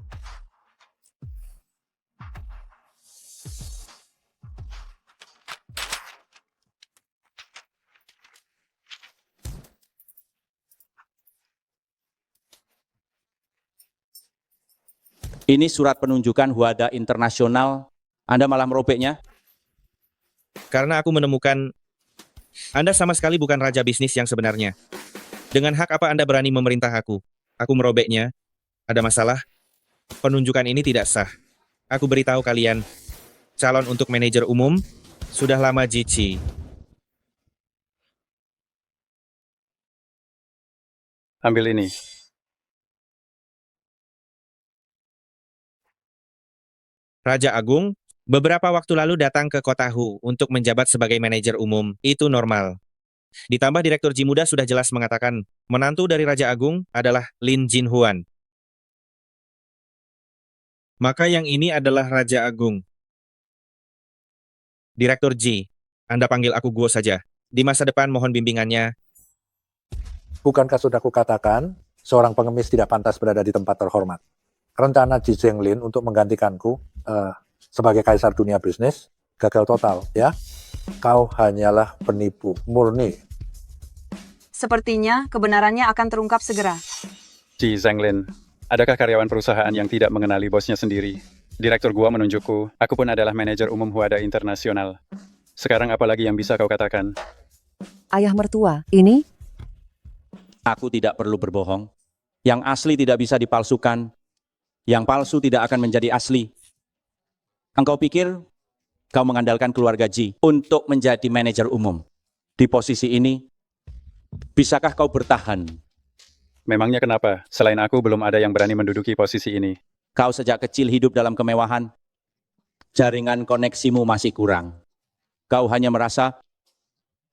Ini surat penunjukan Huada Internasional. Anda malah merobeknya? Karena aku menemukan Anda sama sekali bukan raja bisnis yang sebenarnya. Dengan hak apa Anda berani memerintah aku? Aku merobeknya. Ada masalah? Penunjukan ini tidak sah. Aku beritahu kalian, calon untuk manajer umum sudah lama Jici. Ambil ini. Raja Agung, beberapa waktu lalu datang ke kota Hu untuk menjabat sebagai manajer umum. Itu normal. Ditambah Direktur Ji Muda sudah jelas mengatakan, menantu dari Raja Agung adalah Lin Jinhuan. Maka yang ini adalah Raja Agung. Direktur Ji, Anda panggil aku Guo saja. Di masa depan mohon bimbingannya. Bukankah sudah kukatakan, seorang pengemis tidak pantas berada di tempat terhormat. Rencana Ji Zhenglin untuk menggantikanku sebagai kaisar dunia bisnis gagal total, ya. Kau hanyalah penipu murni. Sepertinya kebenarannya akan terungkap segera. Ji Zhenglin, adakah karyawan perusahaan yang tidak mengenali bosnya sendiri? Direktur gua menunjukku, aku pun adalah manajer umum Huada Internasional. Sekarang apalagi yang bisa kau katakan? Ayah mertua, ini Aku tidak perlu berbohong. Yang asli tidak bisa dipalsukan. Yang palsu tidak akan menjadi asli. Engkau pikir kau mengandalkan keluarga Ji untuk menjadi manajer umum. Di posisi ini, bisakah kau bertahan? Memangnya kenapa? Selain aku belum ada yang berani menduduki posisi ini. Kau sejak kecil hidup dalam kemewahan. Jaringan koneksimu masih kurang. Kau hanya merasa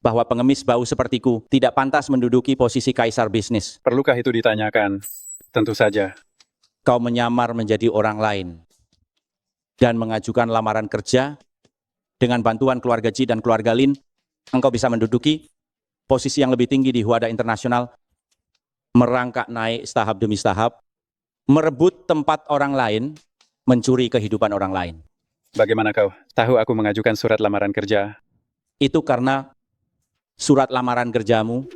bahwa pengemis bau sepertiku tidak pantas menduduki posisi kaisar bisnis. Perlukah itu ditanyakan? Tentu saja. Kau menyamar menjadi orang lain dan mengajukan lamaran kerja dengan bantuan keluarga Ji dan keluarga Lin, engkau bisa menduduki posisi yang lebih tinggi di Huada Internasional, merangkak naik tahap demi tahap, merebut tempat orang lain, mencuri kehidupan orang lain. Bagaimana kau? Tahu aku mengajukan surat lamaran kerja? Itu karena surat lamaran kerjamu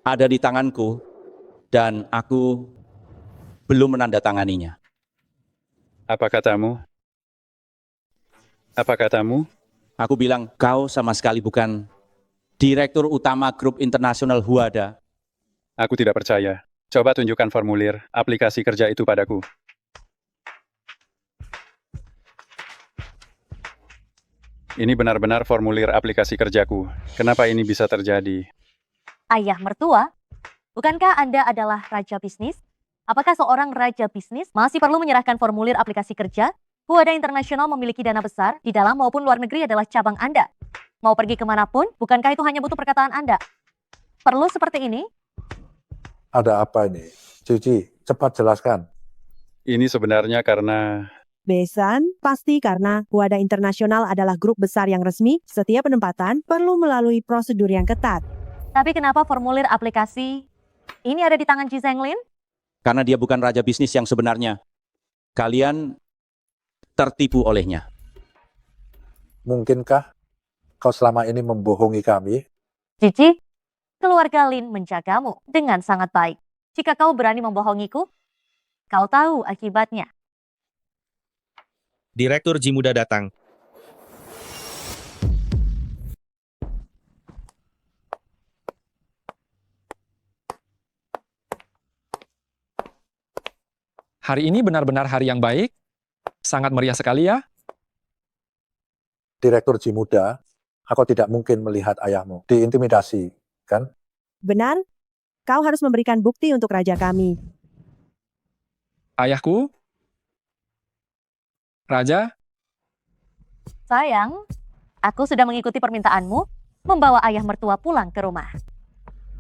ada di tanganku dan aku belum menandatanganinya. Apa katamu? Apa katamu? Aku bilang, kau sama sekali bukan Direktur Utama Grup Internasional Huada. Aku tidak percaya. Coba tunjukkan formulir aplikasi kerja itu padaku. Ini benar-benar formulir aplikasi kerjaku. Kenapa ini bisa terjadi? Ayah mertua, bukankah Anda adalah raja bisnis? Apakah seorang raja bisnis masih perlu menyerahkan formulir aplikasi kerja? Huada Internasional memiliki dana besar di dalam maupun luar negeri adalah cabang Anda. Mau pergi kemanapun, bukankah itu hanya butuh perkataan Anda? Perlu seperti ini? Ada apa ini? Cici, cepat jelaskan. Ini sebenarnya karena... Besan, pasti karena Huada Internasional adalah grup besar yang resmi, setiap penempatan perlu melalui prosedur yang ketat. Tapi kenapa formulir aplikasi ini ada di tangan Ji Zhenglin? Karena dia bukan raja bisnis yang sebenarnya. Kalian tertipu olehnya. Mungkinkah kau selama ini membohongi kami? Cici, keluarga Lin menjagamu dengan sangat baik. Jika kau berani membohongiku, kau tahu akibatnya. Direktur Ji Muda datang. Hari ini benar-benar hari yang baik. Sangat meriah sekali ya. Direktur Ji Muda, aku tidak mungkin melihat ayahmu diintimidasi, kan? Benar? Kau harus memberikan bukti untuk raja kami. Ayahku? Raja? Sayang, aku sudah mengikuti permintaanmu, membawa ayah mertua pulang ke rumah.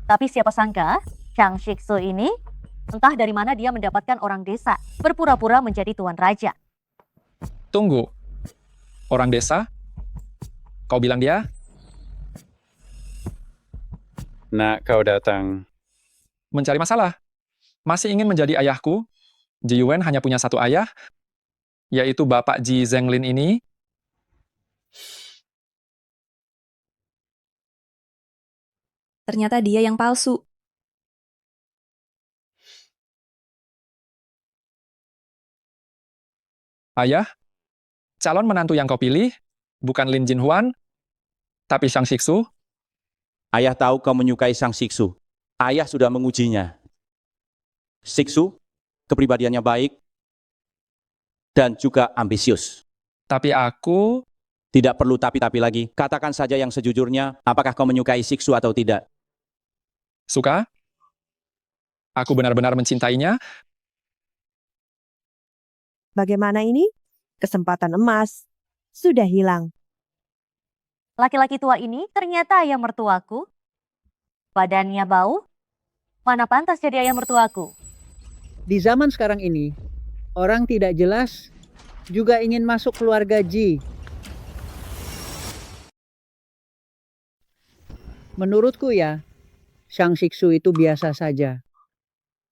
Tapi siapa sangka, Chang Shiksu ini, entah dari mana dia mendapatkan orang desa, berpura-pura menjadi tuan raja. Tunggu. Orang desa? Kau bilang dia? Nak, kau datang. Mencari masalah. Masih ingin menjadi ayahku? Ji Yuan hanya punya satu ayah, yaitu Bapak Ji Zhenglin ini. Ternyata dia yang palsu. Ayah, calon menantu yang kau pilih bukan Lin Jinhuan, tapi Shang Shiksu. Ayah tahu kau menyukai Sang Shiksu. Ayah sudah mengujinya. Shiksu, kepribadiannya baik, dan juga ambisius. Tapi aku... Tidak perlu tapi-tapi lagi. Katakan saja yang sejujurnya, apakah kau menyukai Shiksu atau tidak? Suka? Aku benar-benar mencintainya. Bagaimana ini? Kesempatan emas sudah hilang. Laki-laki tua ini ternyata ayah mertuaku. Badannya bau, mana pantas jadi ayah mertuaku. Di zaman sekarang ini, orang tidak jelas juga ingin masuk keluarga Ji. Menurutku ya, Shang Shiksu itu biasa saja.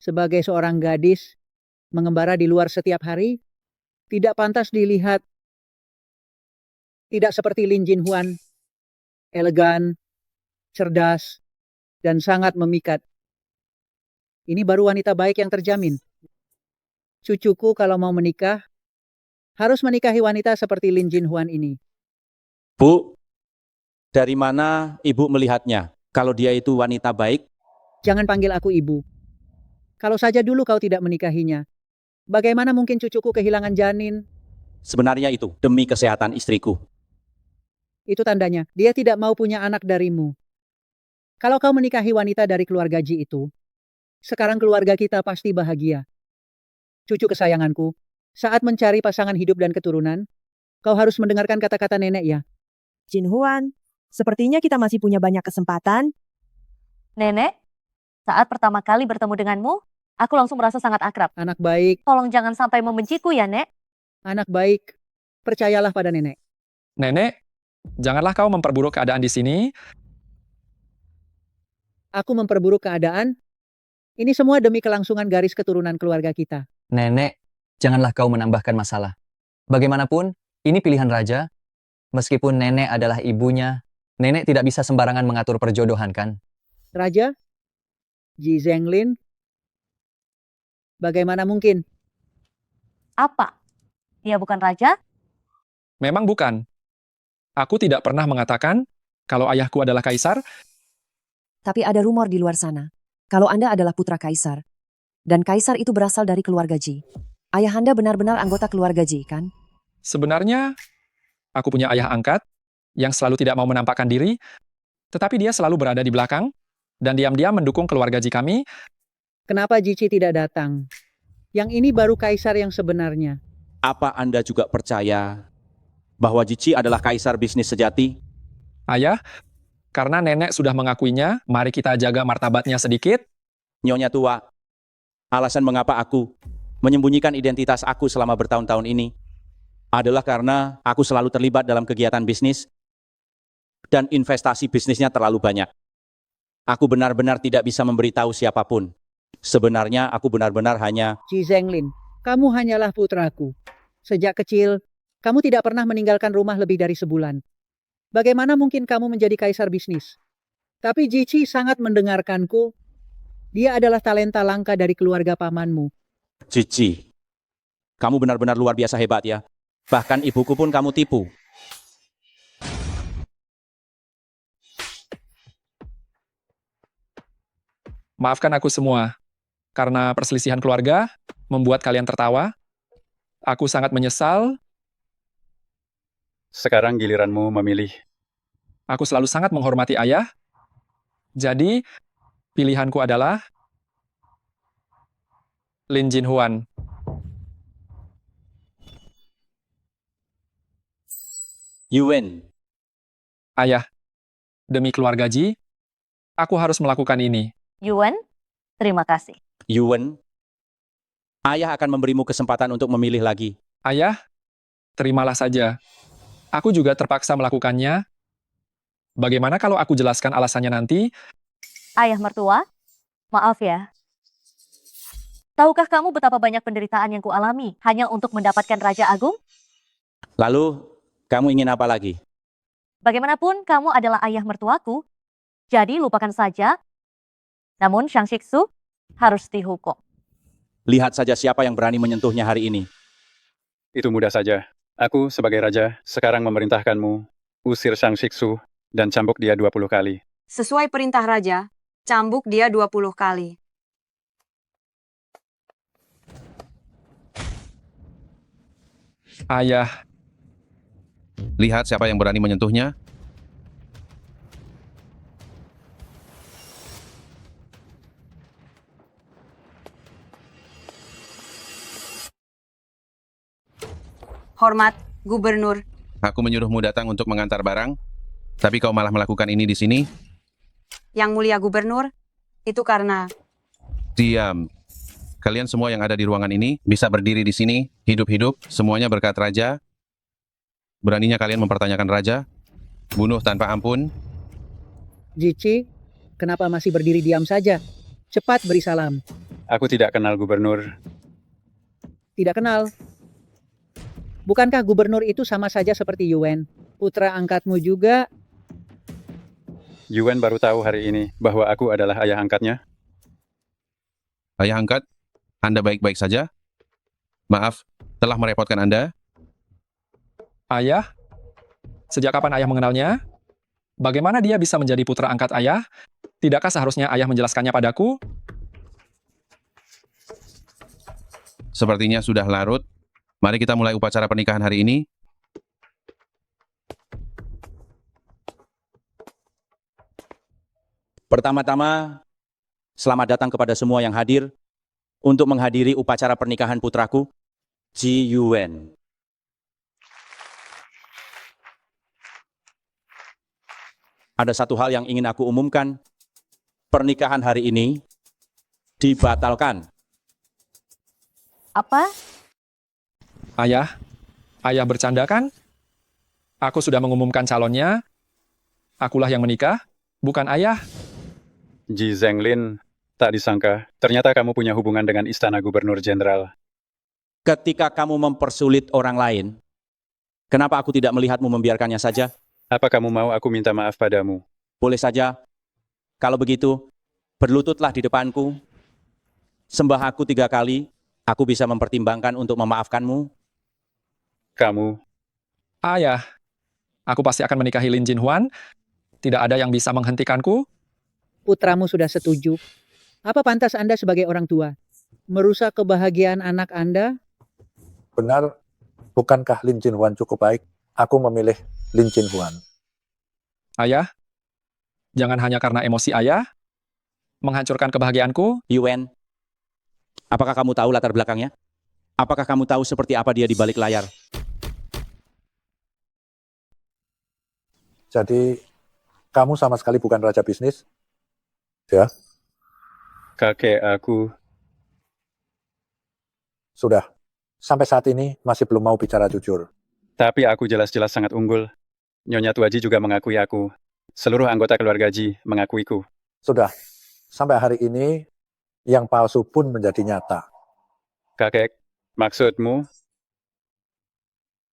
Sebagai seorang gadis, mengembara di luar setiap hari, tidak pantas dilihat. Tidak seperti Lin Jinhuan, elegan, cerdas, dan sangat memikat. Ini baru wanita baik yang terjamin. Cucuku kalau mau menikah, harus menikahi wanita seperti Lin Jinhuan ini. Bu, dari mana Ibu melihatnya? Kalau dia itu wanita baik? Jangan panggil aku ibu. Kalau saja dulu kau tidak menikahinya, bagaimana mungkin cucuku kehilangan janin? Sebenarnya itu demi kesehatan istriku. Itu tandanya dia tidak mau punya anak darimu. Kalau kau menikahi wanita dari keluarga Ji itu, sekarang keluarga kita pasti bahagia. Cucu kesayanganku, saat mencari pasangan hidup dan keturunan, kau harus mendengarkan kata-kata nenek ya. Jinhuan, sepertinya kita masih punya banyak kesempatan. Nenek, saat pertama kali bertemu denganmu, aku langsung merasa sangat akrab. Anak baik. Tolong jangan sampai membenciku ya, Nek. Anak baik, percayalah pada nenek. Nenek, janganlah kau memperburuk keadaan di sini. Aku memperburuk keadaan. Ini semua demi kelangsungan garis keturunan keluarga kita. Nenek, janganlah kau menambahkan masalah. Bagaimanapun, ini pilihan raja. Meskipun nenek adalah ibunya, nenek tidak bisa sembarangan mengatur perjodohan kan? Raja? Ji Zhenglin? Bagaimana mungkin? Apa? Dia bukan raja? Memang bukan. Aku tidak pernah mengatakan kalau ayahku adalah kaisar. Tapi ada rumor di luar sana. Kalau Anda adalah putra kaisar. Dan kaisar itu berasal dari keluarga Ji. Ayah Anda benar-benar anggota keluarga Ji, kan? Sebenarnya, aku punya ayah angkat yang selalu tidak mau menampakkan diri, tetapi dia selalu berada di belakang dan diam-diam mendukung keluarga Ji kami. Kenapa Jici tidak datang? Yang ini baru kaisar yang sebenarnya. Apa Anda juga percaya bahwa Jici adalah kaisar bisnis sejati? Ayah, karena nenek sudah mengakuinya, mari kita jaga martabatnya sedikit. Nyonya tua, alasan mengapa aku menyembunyikan identitas aku selama bertahun-tahun ini adalah karena aku selalu terlibat dalam kegiatan bisnis dan investasi bisnisnya terlalu banyak. Aku benar-benar tidak bisa memberitahu siapapun. Sebenarnya aku benar-benar hanya... Ji Zhenglin, kamu hanyalah putraku. Sejak kecil, kamu tidak pernah meninggalkan rumah lebih dari sebulan. Bagaimana mungkin kamu menjadi kaisar bisnis? Tapi Jici sangat mendengarkanku. Dia adalah talenta langka dari keluarga pamanmu. Jici, kamu benar-benar luar biasa hebat ya. Bahkan ibuku pun kamu tipu. Maafkan aku semua. Karena perselisihan keluarga membuat kalian tertawa. Aku sangat menyesal. Sekarang giliranmu memilih. Aku selalu sangat menghormati ayah. Jadi, pilihanku adalah Lin Jinhuan. Yuan. Ayah, demi keluarga Ji, aku harus melakukan ini. Yuan, terima kasih. Yuan, ayah akan memberimu kesempatan untuk memilih lagi. Ayah, terimalah saja. Aku juga terpaksa melakukannya. Bagaimana kalau aku jelaskan alasannya nanti? Ayah mertua, maaf ya. Tahukah kamu betapa banyak penderitaan yang kualami hanya untuk mendapatkan Raja Agung? Lalu, kamu ingin apa lagi? Bagaimanapun, kamu adalah ayah mertuaku. Jadi lupakan saja. Namun Shang Shiksu harus dihukum. Lihat saja siapa yang berani menyentuhnya hari ini. Itu mudah saja. Aku sebagai raja sekarang memerintahkanmu usir Shang Shiksu dan cambuk dia 20 kali. Sesuai perintah raja, cambuk dia 20 kali. Ayah, Lihat siapa yang berani menyentuhnya. Hormat, Gubernur. Aku menyuruhmu datang untuk mengantar barang. Tapi kau malah melakukan ini di sini? Yang Mulia Gubernur, itu karena Diam. Kalian semua yang ada di ruangan ini bisa berdiri di sini, hidup-hidup, semuanya berkat raja. Beraninya kalian mempertanyakan raja? Bunuh tanpa ampun? Jici, kenapa masih berdiri diam saja? Cepat beri salam. Aku tidak kenal gubernur. Tidak kenal. Bukankah gubernur itu sama saja seperti Yuen? Putra angkatmu juga. Yuan baru tahu hari ini bahwa aku adalah ayah angkatnya. Ayah angkat, Anda baik-baik saja? Maaf, telah merepotkan Anda? Ayah? Sejak kapan ayah mengenalnya? Bagaimana dia bisa menjadi putra angkat ayah? Tidakkah seharusnya ayah menjelaskannya padaku? Sepertinya sudah larut. Mari kita mulai upacara pernikahan hari ini. Pertama-tama, selamat datang kepada semua yang hadir untuk menghadiri upacara pernikahan putraku, Ji Yuan. Ada satu hal yang ingin aku umumkan. Pernikahan hari ini dibatalkan. Apa? Ayah? Ayah bercanda kan? Aku sudah mengumumkan calonnya. Akulah yang menikah, bukan ayah. Ji Zhenglin, tak disangka, ternyata kamu punya hubungan dengan Istana Gubernur Jenderal. Ketika kamu mempersulit orang lain, kenapa aku tidak melihatmu membiarkannya saja? Apa kamu mau aku minta maaf padamu? Boleh saja. Kalau begitu, berlututlah di depanku. Sembah aku 3 kali, aku bisa mempertimbangkan untuk memaafkanmu. Kamu. Ayah, aku pasti akan menikahi Lin Jinhuan. Tidak ada yang bisa menghentikanku. Putramu sudah setuju. Apa pantas Anda sebagai orang tua merusak kebahagiaan anak Anda? Benar, bukankah Lin Jinhuan cukup baik? Aku memilih Lin Jinhuan. Ayah, jangan hanya karena emosi ayah menghancurkan kebahagiaanku. Yuan, apakah kamu tahu latar belakangnya? Apakah kamu tahu seperti apa dia di balik layar? Jadi, kamu sama sekali bukan raja bisnis? Ya? Kakek aku. Sudah. Sampai saat ini masih belum mau bicara jujur. Tapi aku jelas-jelas sangat unggul. Nyonya Tuaji juga mengakui aku. Seluruh anggota keluarga Ji mengakuiku. Sudah. Sampai hari ini, yang palsu pun menjadi nyata. Kakek, maksudmu?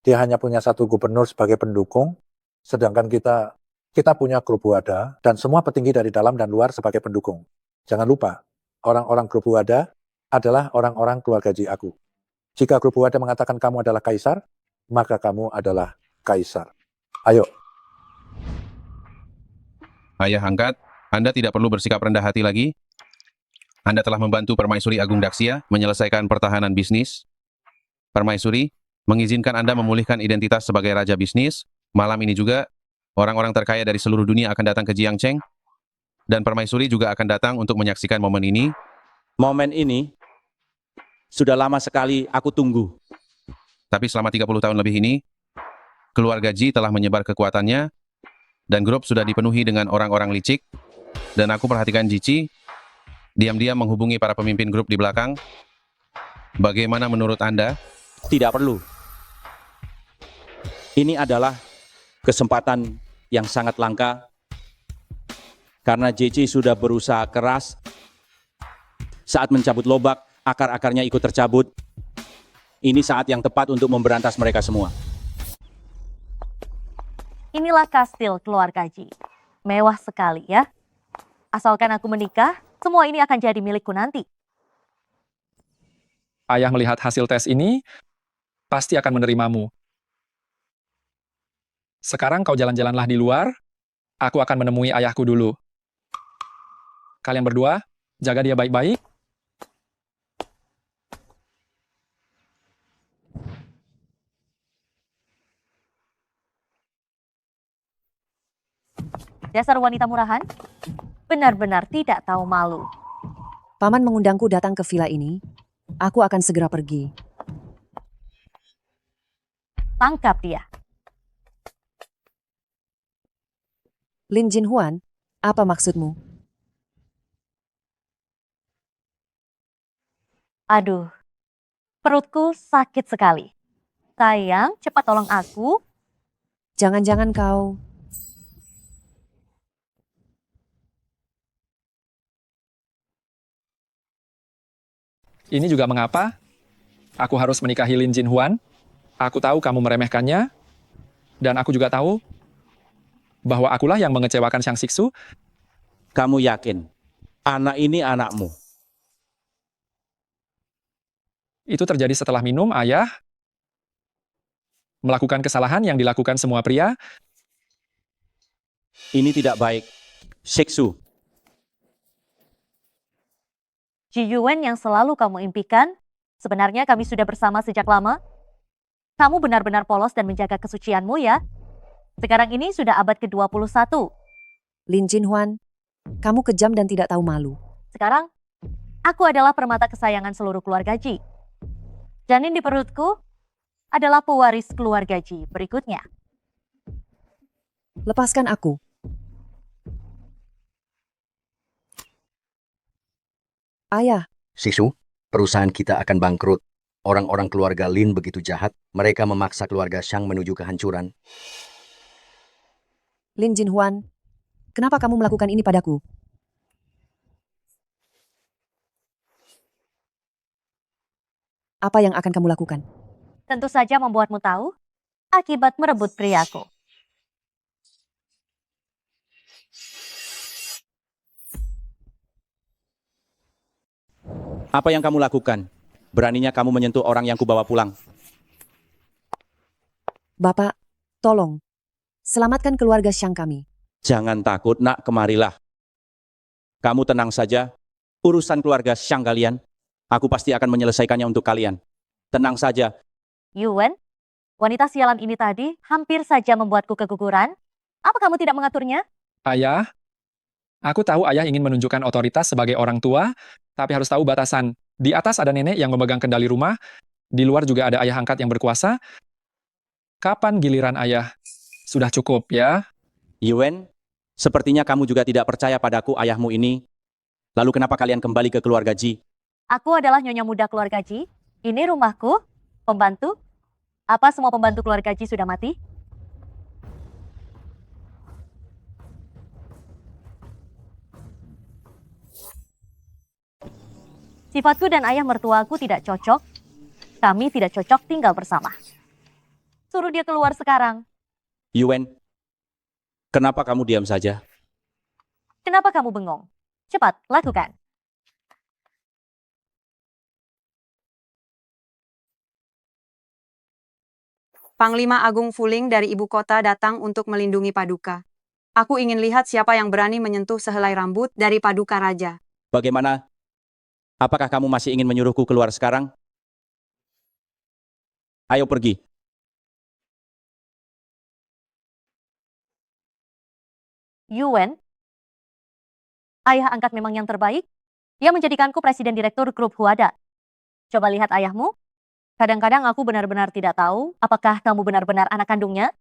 Dia hanya punya satu gubernur sebagai pendukung, sedangkan kita punya grup Wada dan semua petinggi dari dalam dan luar sebagai pendukung. Jangan lupa, orang-orang grup Wada adalah orang-orang keluarga Ji aku. Jika grup Wada mengatakan kamu adalah kaisar, maka kamu adalah kaisar. Ayo. Ayah angkat, Anda tidak perlu bersikap rendah hati lagi. Anda telah membantu Permaisuri Agung Daxia menyelesaikan pertahanan bisnis. Permaisuri, mengizinkan Anda memulihkan identitas sebagai raja bisnis. Malam ini juga, orang-orang terkaya dari seluruh dunia akan datang ke Jiangcheng, dan Permaisuri juga akan datang untuk menyaksikan momen ini. Momen ini sudah lama sekali aku tunggu. Tapi selama 30 tahun lebih ini, keluarga Ji telah menyebar kekuatannya, dan grup sudah dipenuhi dengan orang-orang licik, dan aku perhatikan Jici, diam-diam menghubungi para pemimpin grup di belakang. Bagaimana menurut Anda? Tidak perlu. Ini adalah kesempatan yang sangat langka karena JC sudah berusaha keras. Saat mencabut lobak, akar-akarnya ikut tercabut. Ini saat yang tepat untuk memberantas mereka semua. Inilah kastil keluarga Ji. Mewah sekali ya. Asalkan aku menikah, semua ini akan jadi milikku nanti. Ayah melihat hasil tes ini, pasti akan menerimamu. Sekarang kau jalan-jalanlah di luar, aku akan menemui ayahku dulu. Kalian berdua, jaga dia baik-baik. Dasar wanita murahan, benar-benar tidak tahu malu. Paman mengundangku datang ke villa ini. Aku akan segera pergi. Tangkap dia. Lin Jinhuan, apa maksudmu? Aduh, perutku sakit sekali. Sayang, cepat tolong aku. Jangan-jangan kau... Ini juga mengapa aku harus menikahi Lin Jinhuan. Aku tahu kamu meremehkannya, dan aku juga tahu bahwa akulah yang mengecewakan Shang Xixu. Kamu yakin anak ini anakmu? Itu terjadi setelah minum, ayah. Melakukan kesalahan yang dilakukan semua pria. Ini tidak baik. Shixu, Ji Yuan yang selalu kamu impikan, sebenarnya kami sudah bersama sejak lama. Kamu benar-benar polos dan menjaga kesucianmu ya. Sekarang ini sudah abad ke-21. Lin Jinhuan, kamu kejam dan tidak tahu malu. Sekarang, aku adalah permata kesayangan seluruh keluarga Ji. Janin di perutku adalah pewaris keluarga Ji berikutnya. Lepaskan aku. Ayah, Sisu, perusahaan kita akan bangkrut. Orang-orang keluarga Lin begitu jahat, mereka memaksa keluarga Shang menuju kehancuran. Lin Jinhuan, kenapa kamu melakukan ini padaku? Apa yang akan kamu lakukan? Tentu saja membuatmu tahu akibat merebut priaku. apa yang kamu lakukan? Beraninya kamu menyentuh orang yang kubawa pulang. Bapak, tolong. Selamatkan keluarga Shang kami. Jangan takut, nak, kemarilah. Kamu tenang saja. Urusan keluarga Shang kalian, aku pasti akan menyelesaikannya untuk kalian. Tenang saja. Yuan, wanita sialan ini tadi hampir saja membuatku keguguran. Apa kamu tidak mengaturnya? Ayah, aku tahu ayah ingin menunjukkan otoritas sebagai orang tua, tapi harus tahu batasan. Di atas ada nenek yang memegang kendali rumah, di luar juga ada ayah angkat yang berkuasa. Kapan giliran ayah? Sudah cukup ya? Yuan, sepertinya kamu juga tidak percaya padaku, ayahmu ini. Lalu kenapa kalian kembali ke keluarga Ji? Aku adalah nyonya muda keluarga Ji. Ini rumahku, pembantu. Apa semua pembantu keluarga Ji sudah mati? Sifatku dan ayah mertuaku tidak cocok. Kami tidak cocok tinggal bersama. Suruh dia keluar sekarang. Yuan, kenapa kamu diam saja? Kenapa kamu bengong? Cepat, lakukan. Panglima Agung Fuling dari ibu kota datang untuk melindungi Paduka. Aku ingin lihat siapa yang berani menyentuh sehelai rambut dari Paduka Raja. Bagaimana? Apakah kamu masih ingin menyuruhku keluar sekarang? Ayo pergi. Yuan, ayah angkat memang yang terbaik. Dia menjadikanku presiden direktur grup Huada. Coba lihat ayahmu. Kadang-kadang aku benar-benar tidak tahu apakah kamu benar-benar anak kandungnya.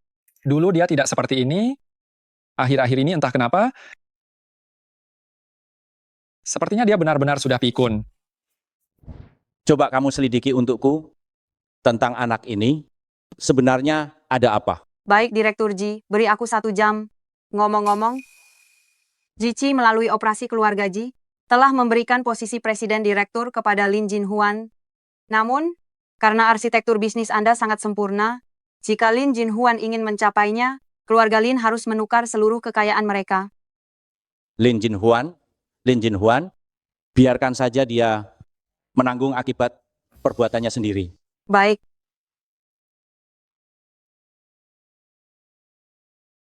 Dulu dia tidak seperti ini. Akhir-akhir ini entah kenapa. Sepertinya dia benar-benar sudah pikun. Coba kamu selidiki untukku tentang anak ini. Sebenarnya ada apa? Baik, Direktur Ji, beri aku 1 jam. Ngomong-ngomong, Jici melalui operasi keluarga Ji telah memberikan posisi presiden direktur kepada Lin Jinhuan. Namun, karena arsitektur bisnis Anda sangat sempurna, jika Lin Jinhuan ingin mencapainya, keluarga Lin harus menukar seluruh kekayaan mereka. Lin Jinhuan, biarkan saja dia menanggung akibat perbuatannya sendiri. Baik,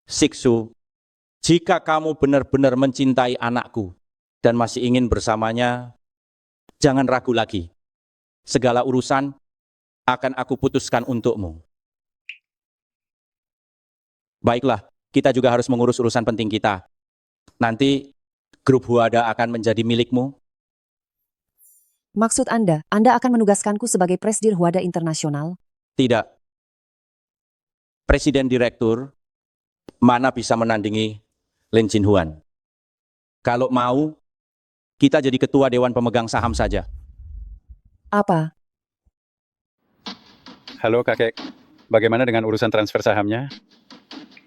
Siksu, jika kamu benar-benar mencintai anakku dan masih ingin bersamanya, jangan ragu lagi. Segala urusan akan aku putuskan untukmu. Baiklah, kita juga harus mengurus urusan penting kita. Nanti grup Huada akan menjadi milikmu. Maksud Anda akan menugaskanku sebagai Presdir Huada Internasional? Tidak. Presiden Direktur mana bisa menandingi Lin Jinhuan. Kalau mau, kita jadi ketua Dewan Pemegang Saham saja. Apa? Halo kakek, bagaimana dengan urusan transfer sahamnya?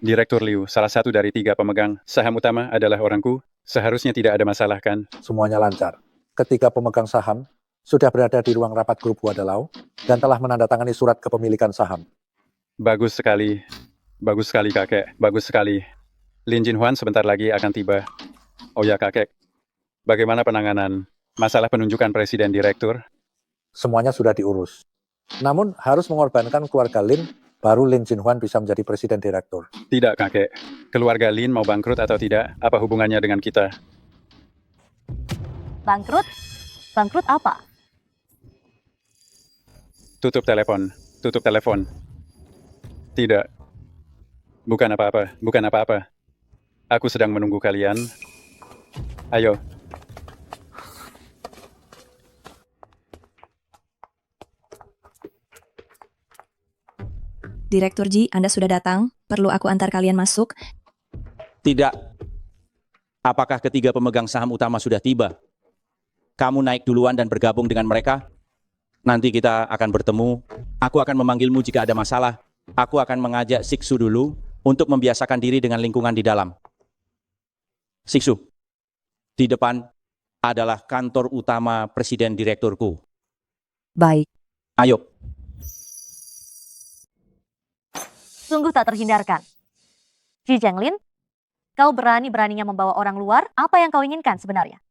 Direktur Liu, salah satu dari 3 pemegang saham utama adalah orangku. Seharusnya tidak ada masalah kan? Semuanya lancar. Ketiga pemegang saham sudah berada di ruang rapat grup Wadalau dan telah menandatangani surat kepemilikan saham. Bagus sekali kakek, bagus sekali. Lin Jinhuan sebentar lagi akan tiba. Oh ya kakek, bagaimana penanganan masalah penunjukan presiden direktur? Semuanya sudah diurus. Namun harus mengorbankan keluarga Lin, baru Lin Jinhuan bisa menjadi presiden direktur. Tidak kakek, keluarga Lin mau bangkrut atau tidak, apa hubungannya dengan kita? Bangkrut? Bangkrut apa? Tutup telepon. Tidak. Bukan apa-apa. Aku sedang menunggu kalian. Ayo. Direktur Ji, Anda sudah datang. Perlu aku antar kalian masuk? Tidak. Apakah ketiga pemegang saham utama sudah tiba? Kamu naik duluan dan bergabung dengan mereka. Nanti kita akan bertemu. Aku akan memanggilmu jika ada masalah. Aku akan mengajak Siksu dulu untuk membiasakan diri dengan lingkungan di dalam. Siksu, di depan adalah kantor utama presiden direkturku. Baik. Ayo. Sungguh tak terhindarkan. Ji Zhenglin, kau berani-beraninya membawa orang luar? Apa yang kau inginkan sebenarnya?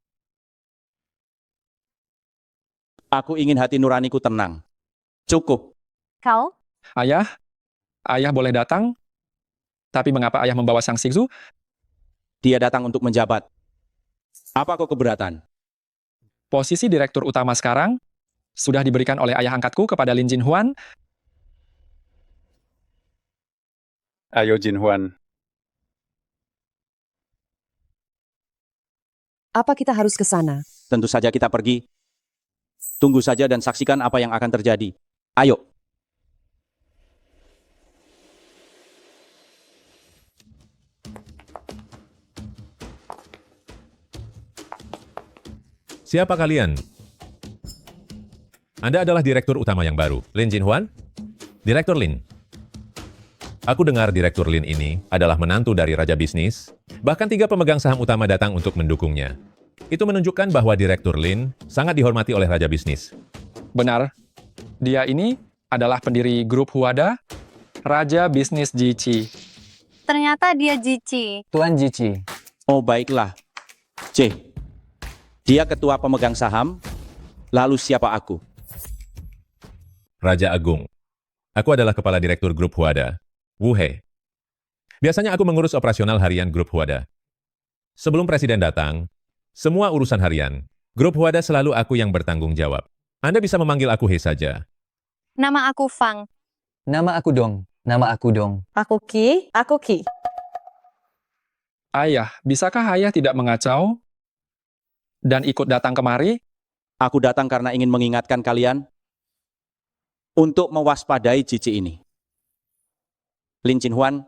Aku ingin hati nuraniku tenang. Cukup. Kau? Ayah boleh datang? Tapi mengapa ayah membawa Sang Siksu? Dia datang untuk menjabat. Apa kau keberatan? Posisi direktur utama sekarang sudah diberikan oleh ayah angkatku kepada Lin Jinhuan. Ayo Jinhuan. Apa kita harus ke sana? Tentu saja kita pergi. Tunggu saja dan saksikan apa yang akan terjadi. Ayo. Siapa kalian? Anda adalah direktur utama yang baru, Lin Jinhuan? Direktur Lin. Aku dengar Direktur Lin ini adalah menantu dari Raja Bisnis. Bahkan 3 pemegang saham utama datang untuk mendukungnya. Itu menunjukkan bahwa Direktur Lin sangat dihormati oleh Raja Bisnis. Benar. Dia ini adalah pendiri grup Huada, Raja Bisnis Jici. Ternyata dia Jici. Tuan Jici. Oh baiklah. C. Dia ketua pemegang saham. Lalu siapa aku? Raja Agung. Aku adalah kepala direktur grup Huada, Wu He. Biasanya aku mengurus operasional harian grup Huada. Sebelum presiden datang, semua urusan harian, grup Huada selalu aku yang bertanggung jawab. Anda bisa memanggil aku He saja. Nama aku Fang. Nama aku Dong. Aku Ki. Ayah, bisakah ayah tidak mengacau dan ikut datang kemari? Aku datang karena ingin mengingatkan kalian untuk mewaspadai Jici ini. Lin Jinhuan,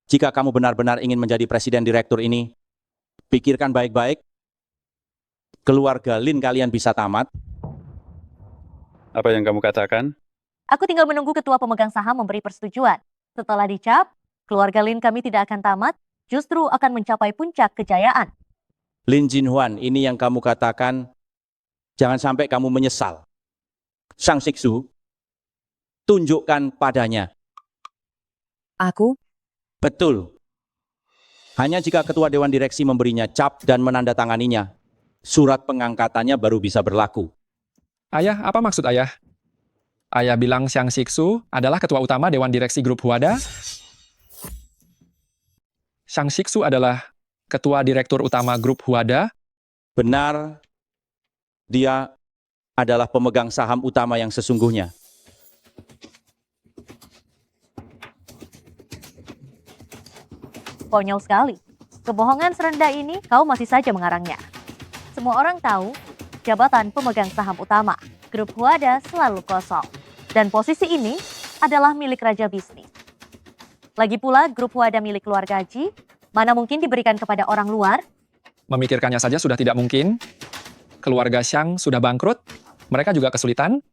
jika kamu benar-benar ingin menjadi presiden direktur ini, pikirkan baik-baik. Keluarga Lin kalian bisa tamat. Apa yang kamu katakan? Aku tinggal menunggu ketua pemegang saham memberi persetujuan. Setelah dicap, keluarga Lin kami tidak akan tamat, justru akan mencapai puncak kejayaan. Lin Jinhuan, ini yang kamu katakan, jangan sampai kamu menyesal. Sang Siksu, tunjukkan padanya. Aku? Betul. Hanya jika ketua dewan direksi memberinya cap dan menandatanganinya, surat pengangkatannya baru bisa berlaku. Ayah, apa maksud ayah? Ayah bilang Xiang Siksu adalah ketua utama dewan direksi grup Huada. Xiang Siksu adalah ketua direktur utama grup Huada. Benar, dia adalah pemegang saham utama yang sesungguhnya. Konyol sekali. Kebohongan serendah ini kau masih saja mengarangnya. Semua orang tahu jabatan pemegang saham utama grup Huada selalu kosong. Dan posisi ini adalah milik Raja Bisnis. Lagi pula grup Huada milik keluarga Ji Mana mungkin diberikan kepada orang luar? Memikirkannya saja sudah tidak mungkin. Keluarga Xiang sudah bangkrut. Mereka juga kesulitan.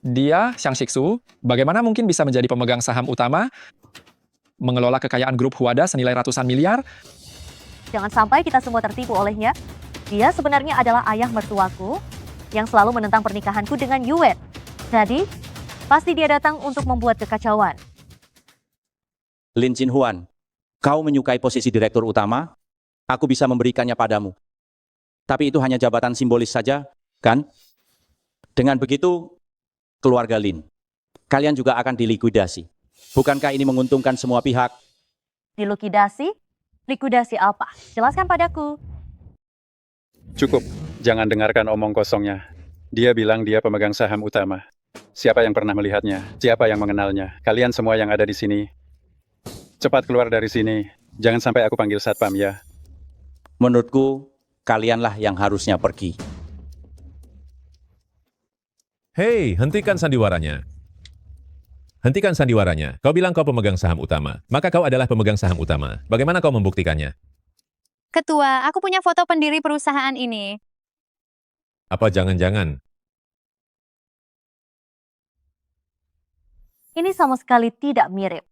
Dia, Xiang Shiksu, bagaimana mungkin bisa menjadi pemegang saham utama, mengelola kekayaan grup Huada senilai ratusan miliar? Jangan sampai kita semua tertipu olehnya. Dia sebenarnya adalah ayah mertuaku yang selalu menentang pernikahanku dengan Yuan. Jadi, pasti dia datang untuk membuat kekacauan. Lin Jinhuan, kau menyukai posisi direktur utama? Aku bisa memberikannya padamu. Tapi itu hanya jabatan simbolis saja, kan? Dengan begitu, keluarga Lin, kalian juga akan dilikuidasi. Bukankah ini menguntungkan semua pihak? Dilukidasi? Likuidasi apa? Jelaskan padaku. Cukup, jangan dengarkan omong kosongnya. Dia bilang dia pemegang saham utama. Siapa yang pernah melihatnya? Siapa yang mengenalnya? Kalian semua yang ada di sini, cepat keluar dari sini. Jangan sampai aku panggil satpam ya. Menurutku, kalianlah yang harusnya pergi. Hei, hentikan sandiwaranya. Hentikan sandiwaranya. Kau bilang kau pemegang saham utama. Maka kau adalah pemegang saham utama. Bagaimana kau membuktikannya? Ketua, aku punya foto pendiri perusahaan ini. Apa jangan-jangan? Ini sama sekali tidak mirip.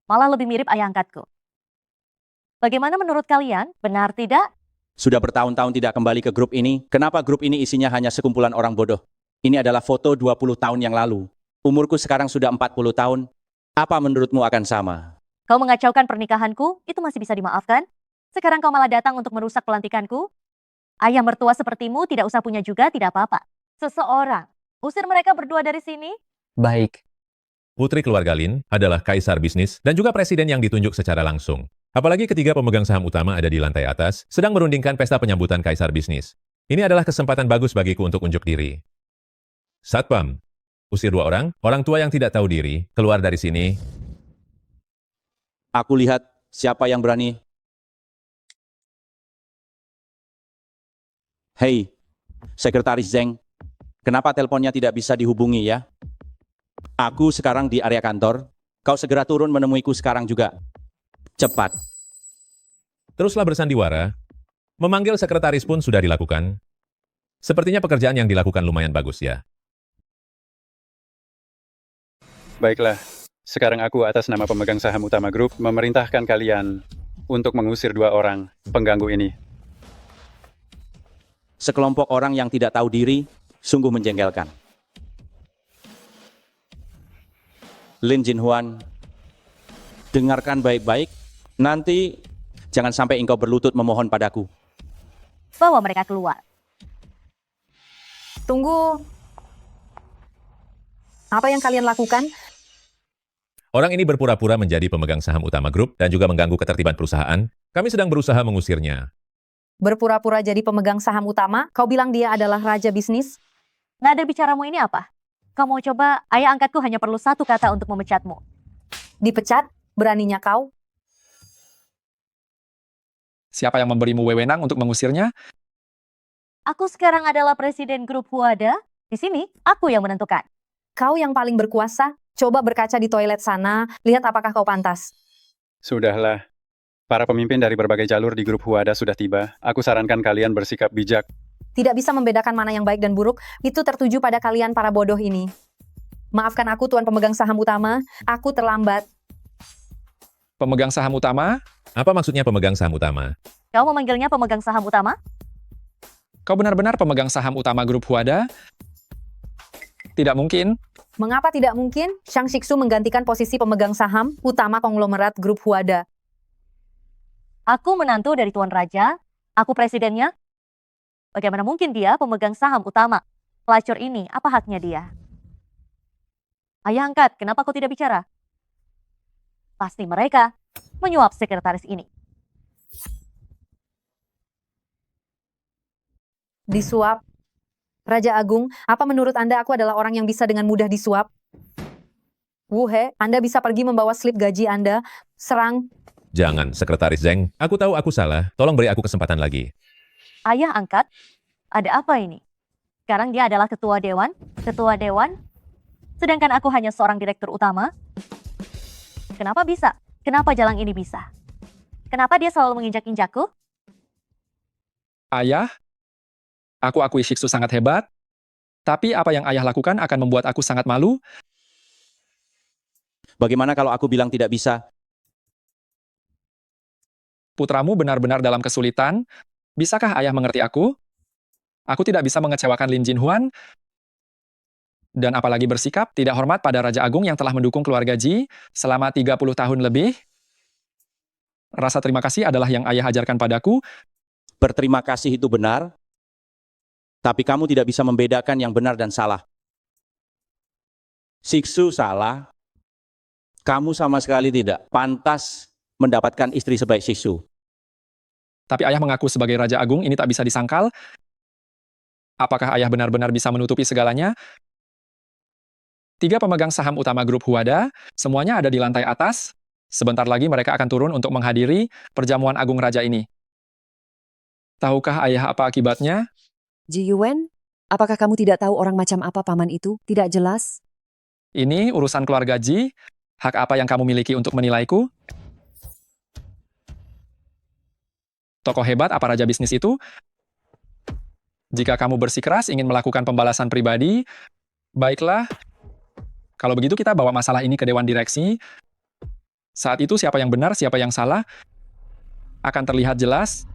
Malah lebih mirip ayah angkatku. Bagaimana menurut kalian? Benar tidak? Sudah bertahun-tahun tidak kembali ke grup ini. Kenapa grup ini isinya hanya sekumpulan orang bodoh? Ini adalah foto 20 tahun yang lalu. Umurku sekarang sudah 40 tahun. Apa menurutmu akan sama? Kau mengacaukan pernikahanku, itu masih bisa dimaafkan? Sekarang kau malah datang untuk merusak pelantikanku? Ayah mertua sepertimu tidak usah punya juga, tidak apa-apa. Seseorang, usir mereka berdua dari sini? Baik. Putri keluarga Lin adalah kaisar bisnis dan juga presiden yang ditunjuk secara langsung. Apalagi ketiga pemegang saham utama ada di lantai atas, sedang merundingkan pesta penyambutan kaisar bisnis. Ini adalah kesempatan bagus bagiku untuk unjuk diri. Satpam, usir 2 orang tua yang tidak tahu diri, keluar dari sini. Aku lihat siapa yang berani. Hei, Sekretaris Zeng, kenapa teleponnya tidak bisa dihubungi ya? Aku sekarang di area kantor, kau segera turun menemuiku sekarang juga. Cepat. Teruslah bersandiwara. Memanggil sekretaris pun sudah dilakukan. Sepertinya pekerjaan yang dilakukan lumayan bagus ya. Baiklah, sekarang aku atas nama pemegang saham utama grup memerintahkan kalian untuk mengusir 2 orang pengganggu ini. Sekelompok orang yang tidak tahu diri, sungguh menjengkelkan. Lin Jinhuan, dengarkan baik-baik, nanti jangan sampai engkau berlutut memohon padaku. Bawa mereka keluar. Tunggu. Apa yang kalian lakukan? Orang ini berpura-pura menjadi pemegang saham utama grup dan juga mengganggu ketertiban perusahaan. Kami sedang berusaha mengusirnya. Berpura-pura jadi pemegang saham utama? Kau bilang dia adalah raja bisnis? Nada bicaramu ini apa? Kau mau coba, ayah angkatku hanya perlu 1 kata untuk memecatmu. Dipecat? Beraninya kau? Siapa yang memberimu wewenang untuk mengusirnya? Aku sekarang adalah presiden grup Huada. Di sini, aku yang menentukan. Kau yang paling berkuasa? Coba berkaca di toilet sana, lihat apakah kau pantas. Sudahlah. Para pemimpin dari berbagai jalur di grup Huada sudah tiba. Aku sarankan kalian bersikap bijak. Tidak bisa membedakan mana yang baik dan buruk, itu tertuju pada kalian para bodoh ini. Maafkan aku, Tuan Pemegang Saham Utama, aku terlambat. Pemegang saham utama? Apa maksudnya pemegang saham utama? Kau memanggilnya pemegang saham utama? Kau benar-benar pemegang saham utama grup Huada? Tidak mungkin. Mengapa tidak mungkin? Xiang Shiksu menggantikan posisi pemegang saham utama konglomerat grup Huada. Aku menantu dari Tuan Raja, aku presidennya. Bagaimana mungkin dia pemegang saham utama? Pelacur ini, apa haknya dia? Ayah angkat, kenapa kau tidak bicara? Pasti mereka menyuap sekretaris ini. Disuap? Raja Agung, apa menurut Anda aku adalah orang yang bisa dengan mudah disuap? Wu He, Anda bisa pergi membawa slip gaji Anda, serang. Jangan, Sekretaris Zeng. Aku tahu aku salah. Tolong beri aku kesempatan lagi. Ayah angkat, ada apa ini? Sekarang dia adalah ketua dewan, sedangkan aku hanya seorang direktur utama. Kenapa bisa? Kenapa jalan ini bisa? Kenapa dia selalu menginjak-injakku? Ayah, aku akui Shiksu sangat hebat, tapi apa yang ayah lakukan akan membuat aku sangat malu. Bagaimana kalau aku bilang tidak bisa? Putramu benar-benar dalam kesulitan. Bisakah ayah mengerti aku? Aku tidak bisa mengecewakan Lin Jinhuan, dan apalagi bersikap tidak hormat pada Raja Agung yang telah mendukung keluarga Ji selama 30 tahun lebih. Rasa terima kasih adalah yang ayah ajarkan padaku. Berterima kasih itu benar, tapi kamu tidak bisa membedakan yang benar dan salah. Shiksu salah, kamu sama sekali tidak pantas mendapatkan istri sebaik Shiksu. Tapi ayah mengaku sebagai Raja Agung ini tak bisa disangkal. Apakah ayah benar-benar bisa menutupi segalanya? 3 pemegang saham utama grup Huada, semuanya ada di lantai atas. Sebentar lagi mereka akan turun untuk menghadiri perjamuan agung raja ini. Tahukah ayah apa akibatnya? Ji Yuan, apakah kamu tidak tahu orang macam apa paman itu? Tidak jelas. Ini urusan keluarga Ji. Hak apa yang kamu miliki untuk menilaiku? Tokoh hebat apa raja bisnis itu? Jika kamu bersikeras ingin melakukan pembalasan pribadi, baiklah. Kalau begitu kita bawa masalah ini ke Dewan Direksi. Saat itu siapa yang benar, siapa yang salah, akan terlihat jelas.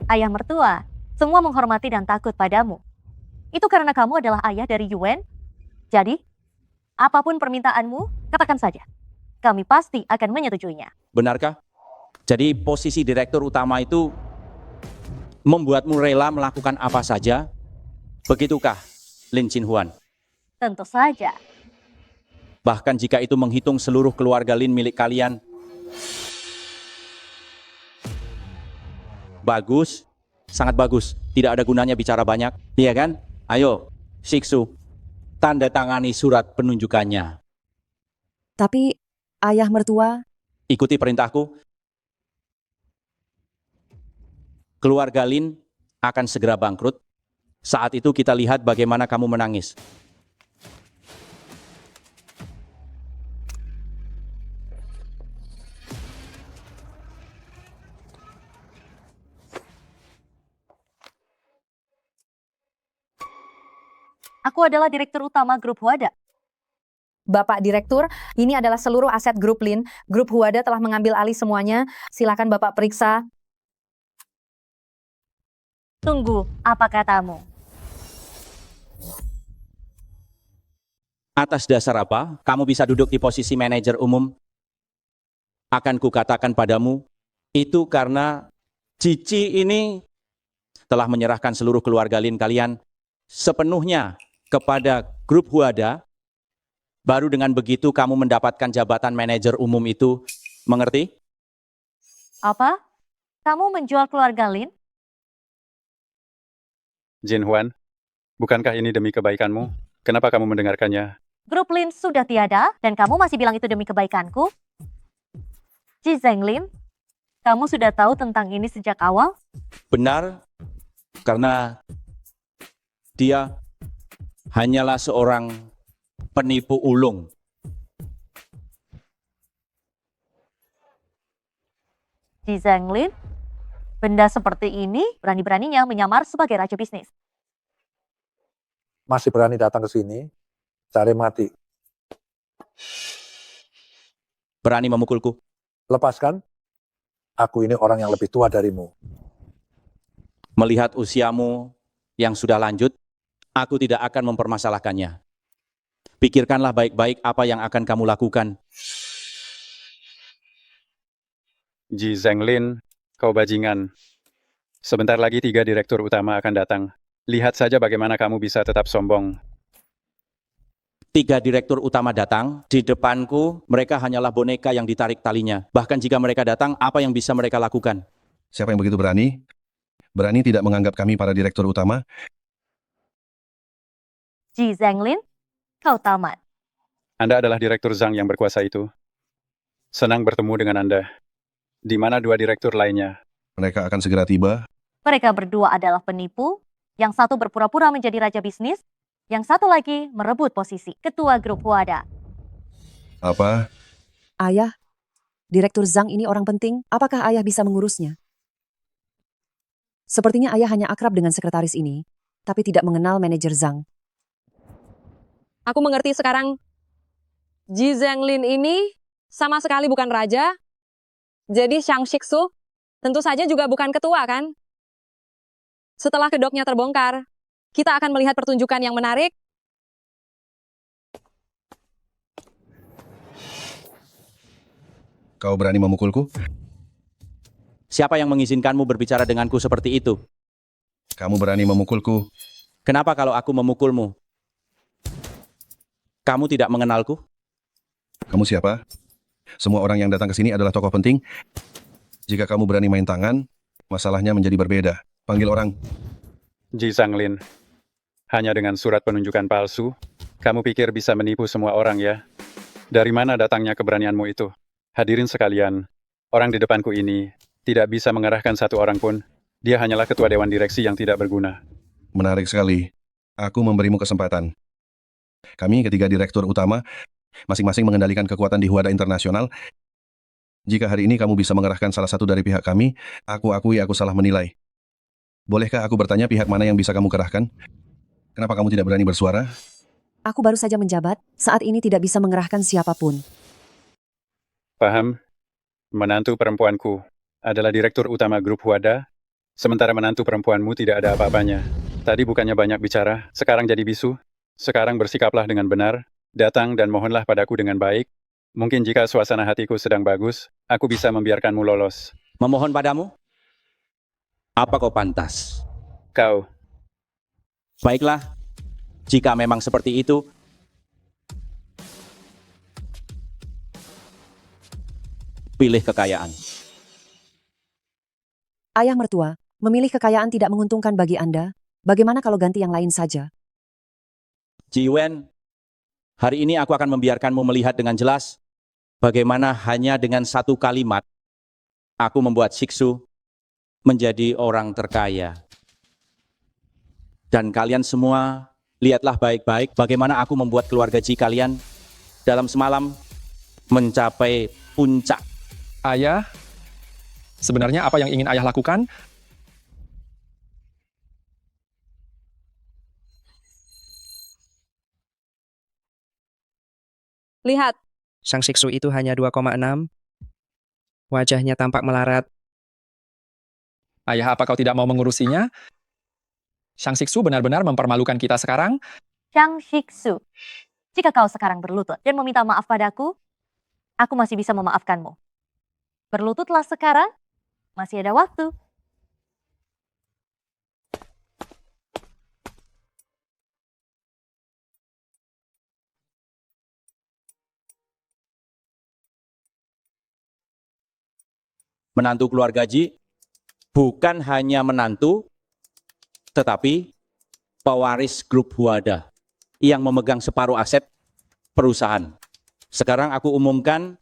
Ayah mertua, semua menghormati dan takut padamu. Itu karena kamu adalah ayah dari Yuan. Jadi, apapun permintaanmu, katakan saja. Kami pasti akan menyetujuinya. Benarkah? Jadi posisi direktur utama itu membuatmu rela melakukan apa saja? Begitukah, Lin Jinhuan? Tentu saja. Bahkan jika itu menghitung seluruh keluarga Lin milik kalian. Bagus, sangat bagus. Tidak ada gunanya bicara banyak, iya kan? Ayo, Shiksu, tanda tangani surat penunjukannya. Tapi, ayah mertua, Ikuti perintahku. Keluarga Lin akan segera bangkrut. Saat itu kita lihat bagaimana kamu menangis. Aku adalah direktur utama grup Huada. Bapak Direktur, ini adalah seluruh aset grup Lin. Grup Huada telah mengambil alih semuanya. Silakan Bapak periksa. Tunggu, apa katamu? Atas dasar apa kamu bisa duduk di posisi manajer umum? Akan kukatakan padamu, itu karena Cici ini telah menyerahkan seluruh keluarga Lin kalian sepenuhnya kepada grup Huada. Baru dengan begitu kamu mendapatkan jabatan manajer umum itu. Mengerti? Apa? Kamu menjual keluarga Lin? Jinhuan, bukankah ini demi kebaikanmu? Kenapa kamu mendengarkannya? Grup Lin sudah tiada dan kamu masih bilang itu demi kebaikanku? Ji Zhenglin, kamu sudah tahu tentang ini sejak awal? Benar, karena dia hanyalah seorang penipu ulung. Ji Zhenglin, benda seperti ini berani-beraninya menyamar sebagai raja bisnis. Masih berani datang ke sini, cari mati. Berani memukulku? Lepaskan. Aku ini orang yang lebih tua darimu. Melihat usiamu yang sudah lanjut, aku tidak akan mempermasalahkannya. Pikirkanlah baik-baik apa yang akan kamu lakukan. Ji Zhenglin, kau bajingan. Sebentar lagi 3 direktur utama akan datang. Lihat saja bagaimana kamu bisa tetap sombong. 3 direktur utama datang, di depanku mereka hanyalah boneka yang ditarik talinya. Bahkan jika mereka datang, apa yang bisa mereka lakukan? Siapa yang begitu berani? Berani tidak menganggap kami para direktur utama? Ji Zhenglin, kau tamat. Anda adalah direktur Zhang yang berkuasa itu. Senang bertemu dengan Anda. Di mana 2 direktur lainnya? Mereka akan segera tiba. Mereka berdua adalah penipu, yang satu berpura-pura menjadi raja bisnis, yang satu lagi merebut posisi ketua grup Huada. Apa? ayah, Direktur Zhang ini orang penting, apakah ayah bisa mengurusnya? Sepertinya ayah hanya akrab dengan sekretaris ini, tapi tidak mengenal manajer Zhang. Aku mengerti sekarang. Ji Zhenglin ini sama sekali bukan raja. Jadi Shang Shiksu tentu saja juga bukan ketua kan? Setelah kedoknya terbongkar, kita akan melihat pertunjukan yang menarik. Kau berani memukulku? Siapa yang mengizinkanmu berbicara denganku seperti itu? Kamu berani memukulku? Kenapa kalau aku memukulmu? Kamu tidak mengenalku? Kamu siapa? Semua orang yang datang ke sini adalah tokoh penting. Jika kamu berani main tangan, masalahnya menjadi berbeda. Panggil orang. Ji Zhenglin, hanya dengan surat penunjukan palsu, kamu pikir bisa menipu semua orang ya? Dari mana datangnya keberanianmu itu? Hadirin sekalian, orang di depanku ini tidak bisa mengarahkan satu orang pun. Dia hanyalah ketua dewan direksi yang tidak berguna. Menarik sekali. Aku memberimu kesempatan. Kami ketiga direktur utama, masing-masing mengendalikan kekuatan di Huada Internasional. Jika hari ini kamu bisa mengerahkan salah satu dari pihak kami, aku akui aku salah menilai. Bolehkah aku bertanya pihak mana yang bisa kamu kerahkan? Kenapa kamu tidak berani bersuara? Aku baru saja menjabat, saat ini tidak bisa mengerahkan siapapun. Paham? Menantu perempuanku adalah direktur utama grup Huada, sementara menantu perempuanmu tidak ada apa-apanya. Tadi bukannya banyak bicara, sekarang jadi bisu. Sekarang bersikaplah dengan benar, datang dan mohonlah padaku dengan baik. Mungkin jika suasana hatiku sedang bagus, aku bisa membiarkanmu lolos. Memohon padamu? Apa kau pantas? Kau. Baiklah, jika memang seperti itu, pilih kekayaan. Ayah mertua, memilih kekayaan tidak menguntungkan bagi Anda. Bagaimana kalau ganti yang lain saja? Ji Wen, hari ini aku akan membiarkanmu melihat dengan jelas bagaimana hanya dengan satu kalimat aku membuat Shiksu menjadi orang terkaya. Dan kalian semua lihatlah baik-baik bagaimana aku membuat keluarga Ji kalian dalam semalam mencapai puncak. Ayah, sebenarnya apa yang ingin ayah lakukan? Lihat, Sang Shiksu itu hanya 2,6. Wajahnya tampak melarat. Ayah, apa kau tidak mau mengurusinya? Shang Shiksu benar-benar mempermalukan kita sekarang. Shang Shiksu, jika kau sekarang berlutut dan meminta maaf padaku, aku masih bisa memaafkanmu. Berlututlah sekarang, masih ada waktu. Menantu keluarga Ji bukan hanya menantu, tetapi pewaris grup Huada yang memegang separuh aset perusahaan. Sekarang aku umumkan,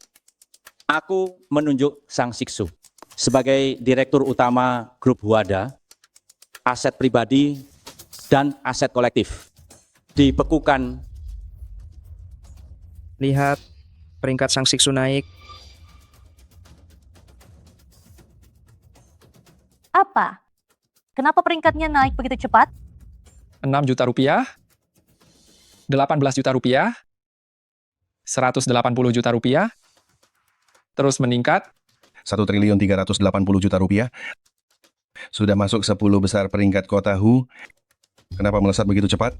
aku menunjuk Sang Shiksu sebagai direktur utama grup Huada, aset pribadi dan aset kolektif dibekukan. Lihat, peringkat Sang Shiksu naik. Apa? Kenapa peringkatnya naik begitu cepat? 6 juta rupiah, 18 juta rupiah, 180 juta rupiah, terus meningkat. 1.380 juta rupiah. Sudah masuk 10 besar peringkat kota Hu. Kenapa melesat begitu cepat?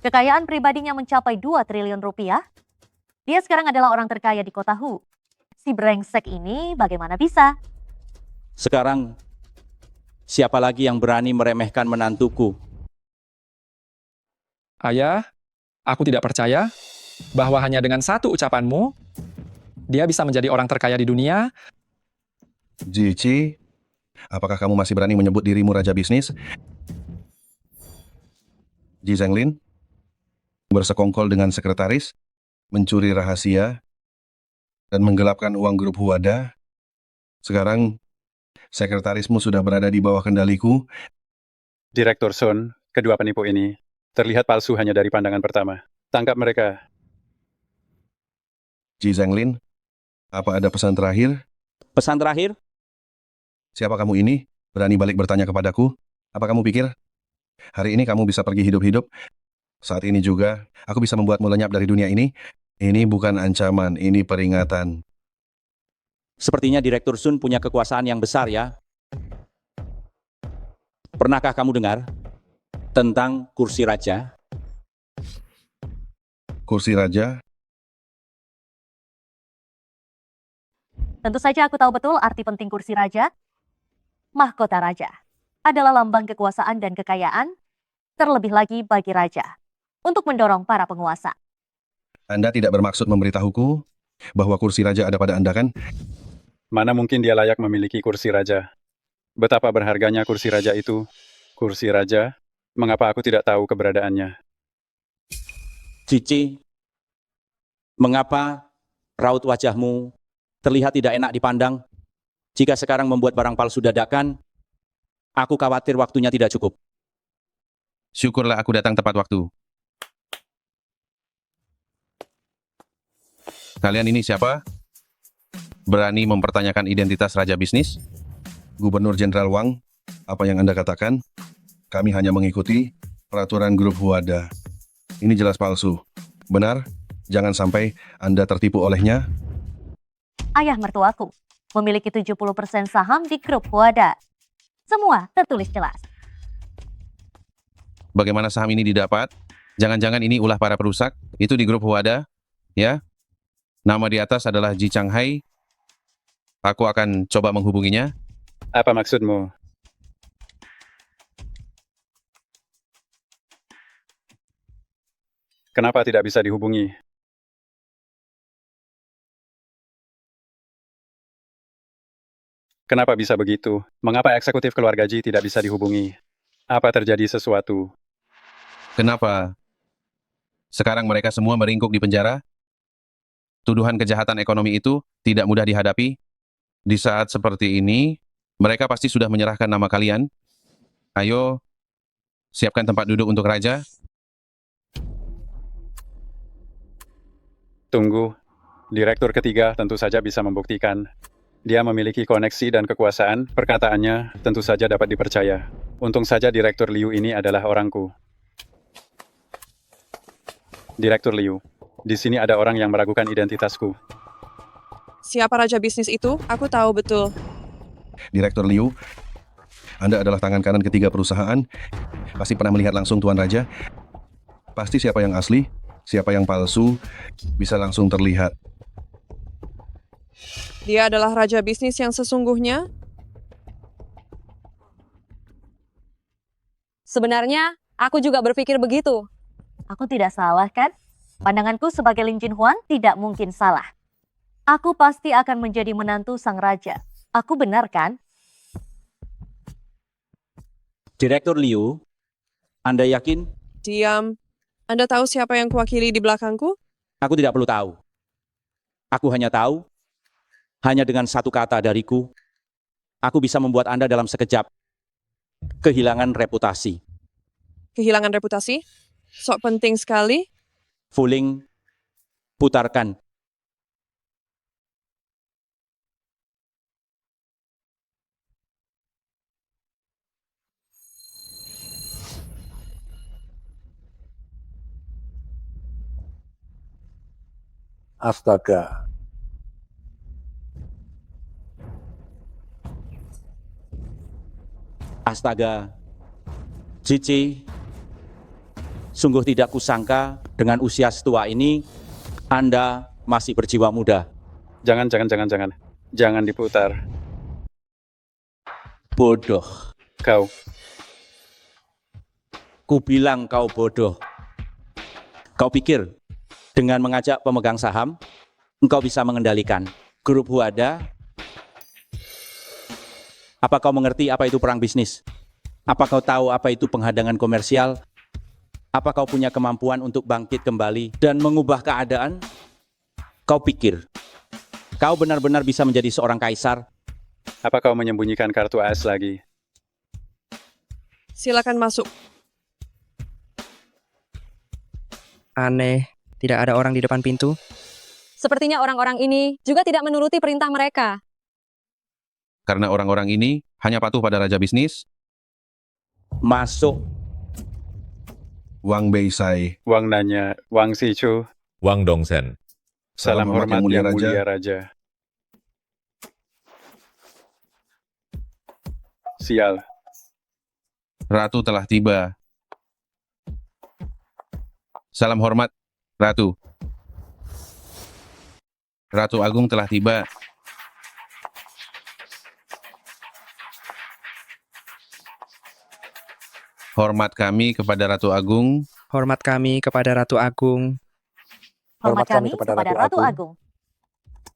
Kekayaan pribadinya mencapai 2 triliun rupiah. Dia sekarang adalah orang terkaya di kota Hu. Si brengsek ini bagaimana bisa? Sekarang, siapa lagi yang berani meremehkan menantuku? Ayah, aku tidak percaya bahwa hanya dengan satu ucapanmu, dia bisa menjadi orang terkaya di dunia. Jici, apakah kamu masih berani menyebut dirimu raja bisnis? Ji Zhenglin, bersekongkol dengan sekretaris, mencuri rahasia, dan menggelapkan uang grup Huada. Sekarang, sekretarismu sudah berada di bawah kendaliku. Direktur Sun, kedua penipu ini, terlihat palsu hanya dari pandangan pertama. Tangkap mereka. Ji Zhenglin, apa ada pesan terakhir? Pesan terakhir? Siapa kamu ini? Berani balik bertanya kepadaku? Apa kamu pikir? Hari ini kamu bisa pergi hidup-hidup? Saat ini juga, aku bisa membuatmu lenyap dari dunia ini. Ini bukan ancaman, ini peringatan. Sepertinya Direktur Sun punya kekuasaan yang besar ya. Pernahkah kamu dengar tentang kursi raja? Kursi raja? Tentu saja aku tahu betul arti penting kursi raja. Mahkota raja adalah lambang kekuasaan dan kekayaan, terlebih lagi bagi raja, untuk mendorong para penguasa. Anda tidak bermaksud memberitahuku bahwa kursi raja ada pada Anda, kan? Mana mungkin dia layak memiliki kursi raja? Betapa berharganya kursi raja itu. Kursi raja, mengapa aku tidak tahu keberadaannya? Cici, mengapa raut wajahmu terlihat tidak enak dipandang? Jika sekarang membuat barang palsu dadakan, aku khawatir waktunya tidak cukup. Syukurlah aku datang tepat waktu. Kalian ini siapa? Berani mempertanyakan identitas raja bisnis? Gubernur Jenderal Wang, apa yang Anda katakan? Kami hanya mengikuti peraturan grup Huada. Ini jelas palsu. Benar? Jangan sampai Anda tertipu olehnya. Ayah mertuaku memiliki 70% saham di grup Huada. Semua tertulis jelas. Bagaimana saham ini didapat? Jangan-jangan ini ulah para perusak? Itu di grup Huada? Ya? Nama di atas adalah Ji Changhai. Aku akan coba menghubunginya. Apa maksudmu? Kenapa tidak bisa dihubungi? Kenapa bisa begitu? Mengapa eksekutif keluarga Ji tidak bisa dihubungi? Apa terjadi sesuatu? Kenapa? Sekarang mereka semua meringkuk di penjara? Tuduhan kejahatan ekonomi itu tidak mudah dihadapi. Di saat seperti ini, mereka pasti sudah menyerahkan nama kalian. Ayo, siapkan tempat duduk untuk raja. Tunggu. Direktur ketiga tentu saja bisa membuktikan. Dia memiliki koneksi dan kekuasaan, perkataannya tentu saja dapat dipercaya. Untung saja Direktur Liu ini adalah orangku. Direktur Liu, di sini ada orang yang meragukan identitasku. Siapa raja bisnis itu? Aku tahu betul. Direktur Liu, Anda adalah tangan kanan ketiga perusahaan. Pasti pernah melihat langsung Tuan Raja. Pasti siapa yang asli, siapa yang palsu, bisa langsung terlihat. Dia adalah raja bisnis yang sesungguhnya? Sebenarnya, aku juga berpikir begitu. Aku tidak salah kan? Pandanganku sebagai Lin Jinhuan tidak mungkin salah. Aku pasti akan menjadi menantu sang raja. Aku benar kan? Direktur Liu, Anda yakin? Diam. Anda tahu siapa yang kuwakili di belakangku? Aku tidak perlu tahu. Aku hanya tahu, hanya dengan satu kata dariku, aku bisa membuat Anda dalam sekejap kehilangan reputasi. Kehilangan reputasi? Sok penting sekali. Fuling, putarkan. Astaga. Astaga, Cici, sungguh tidak kusangka dengan usia setua ini, Anda masih berjiwa muda. Jangan. Jangan diputar. Bodoh. Kau. Kubilang kau bodoh. Kau pikir, dengan mengajak pemegang saham, engkau bisa mengendalikan grup Huada? Apa kau mengerti apa itu perang bisnis? Apa kau tahu apa itu penghadangan komersial? Apa kau punya kemampuan untuk bangkit kembali dan mengubah keadaan? Kau pikir, kau benar-benar bisa menjadi seorang kaisar? Apa kau menyembunyikan kartu AS lagi? Silakan masuk. Aneh, tidak ada orang di depan pintu. Sepertinya orang-orang ini juga tidak menuruti perintah mereka. Karena orang-orang ini hanya patuh pada raja bisnis. Masuk. Wang Beisai. Wang Nanya, Wang Sichu. Wang Dongsen. Salam hormat yang mulia Raja. Sial. Ratu telah tiba. Salam hormat, Ratu. Ratu Agung telah tiba. Hormat kami kepada Ratu Agung. Hormat kami kepada Ratu Agung. Hormat kami kepada Ratu Agung.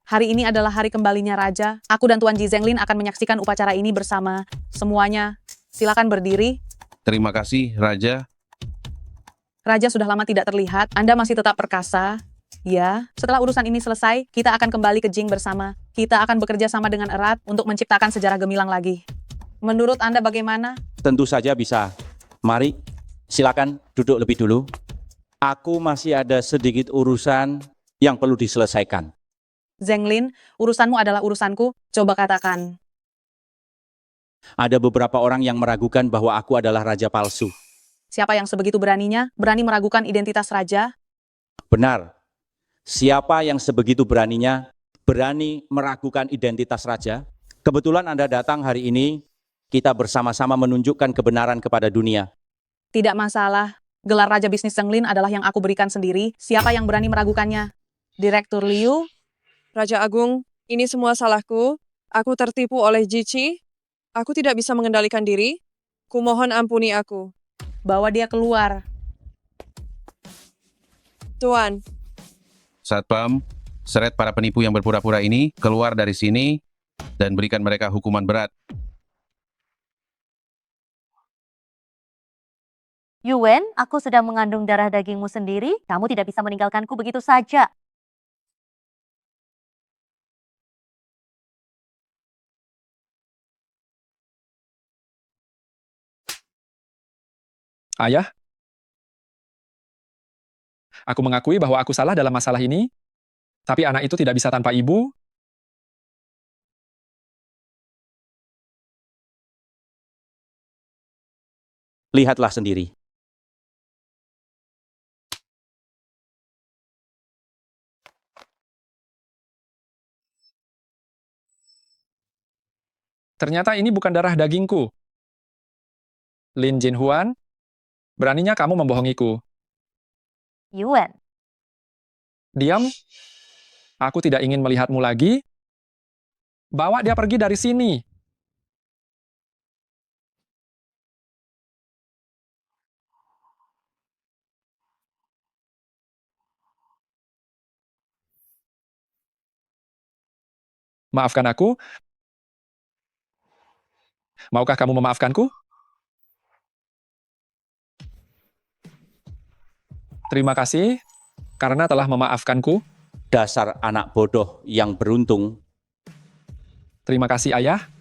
Hari ini adalah hari kembalinya Raja. Aku dan Tuan Ji Zhenglin akan menyaksikan upacara ini bersama semuanya. Silakan berdiri. Terima kasih, Raja. Raja sudah lama tidak terlihat. Anda masih tetap perkasa. Ya, setelah urusan ini selesai, kita akan kembali ke Jing bersama. Kita akan bekerja sama dengan erat untuk menciptakan sejarah gemilang lagi. Menurut Anda bagaimana? Tentu saja bisa. Mari, silakan duduk lebih dulu. Aku masih ada sedikit urusan yang perlu diselesaikan. Zhenglin, urusanmu adalah urusanku. Coba katakan. Ada beberapa orang yang meragukan bahwa aku adalah raja palsu. Siapa yang sebegitu beraninya, berani meragukan identitas raja? Benar. Siapa yang sebegitu beraninya, berani meragukan identitas raja? Kebetulan Anda datang hari ini, kita bersama-sama menunjukkan kebenaran kepada dunia. Tidak masalah. Gelar Raja Bisnis Zhenglin adalah yang aku berikan sendiri. Siapa yang berani meragukannya? Direktur Liu? Raja Agung, ini semua salahku. Aku tertipu oleh Jici. Aku tidak bisa mengendalikan diri. Kumohon ampuni aku. Bawa dia keluar. Tuan, Satpam, seret para penipu yang berpura-pura ini keluar dari sini dan berikan mereka hukuman berat. Yuan, aku sedang mengandung darah dagingmu sendiri. Kamu tidak bisa meninggalkanku begitu saja. Ayah, aku mengakui bahwa aku salah dalam masalah ini, tapi anak itu tidak bisa tanpa ibu. Lihatlah sendiri. Ternyata ini bukan darah dagingku. Lin Jinhuan, beraninya kamu membohongiku. Yuan, Diam. Aku tidak ingin melihatmu lagi. Bawa dia pergi dari sini. Maafkan aku. Maukah kamu memaafkanku? Terima kasih karena telah memaafkanku. Dasar anak bodoh yang beruntung. Terima kasih, Ayah.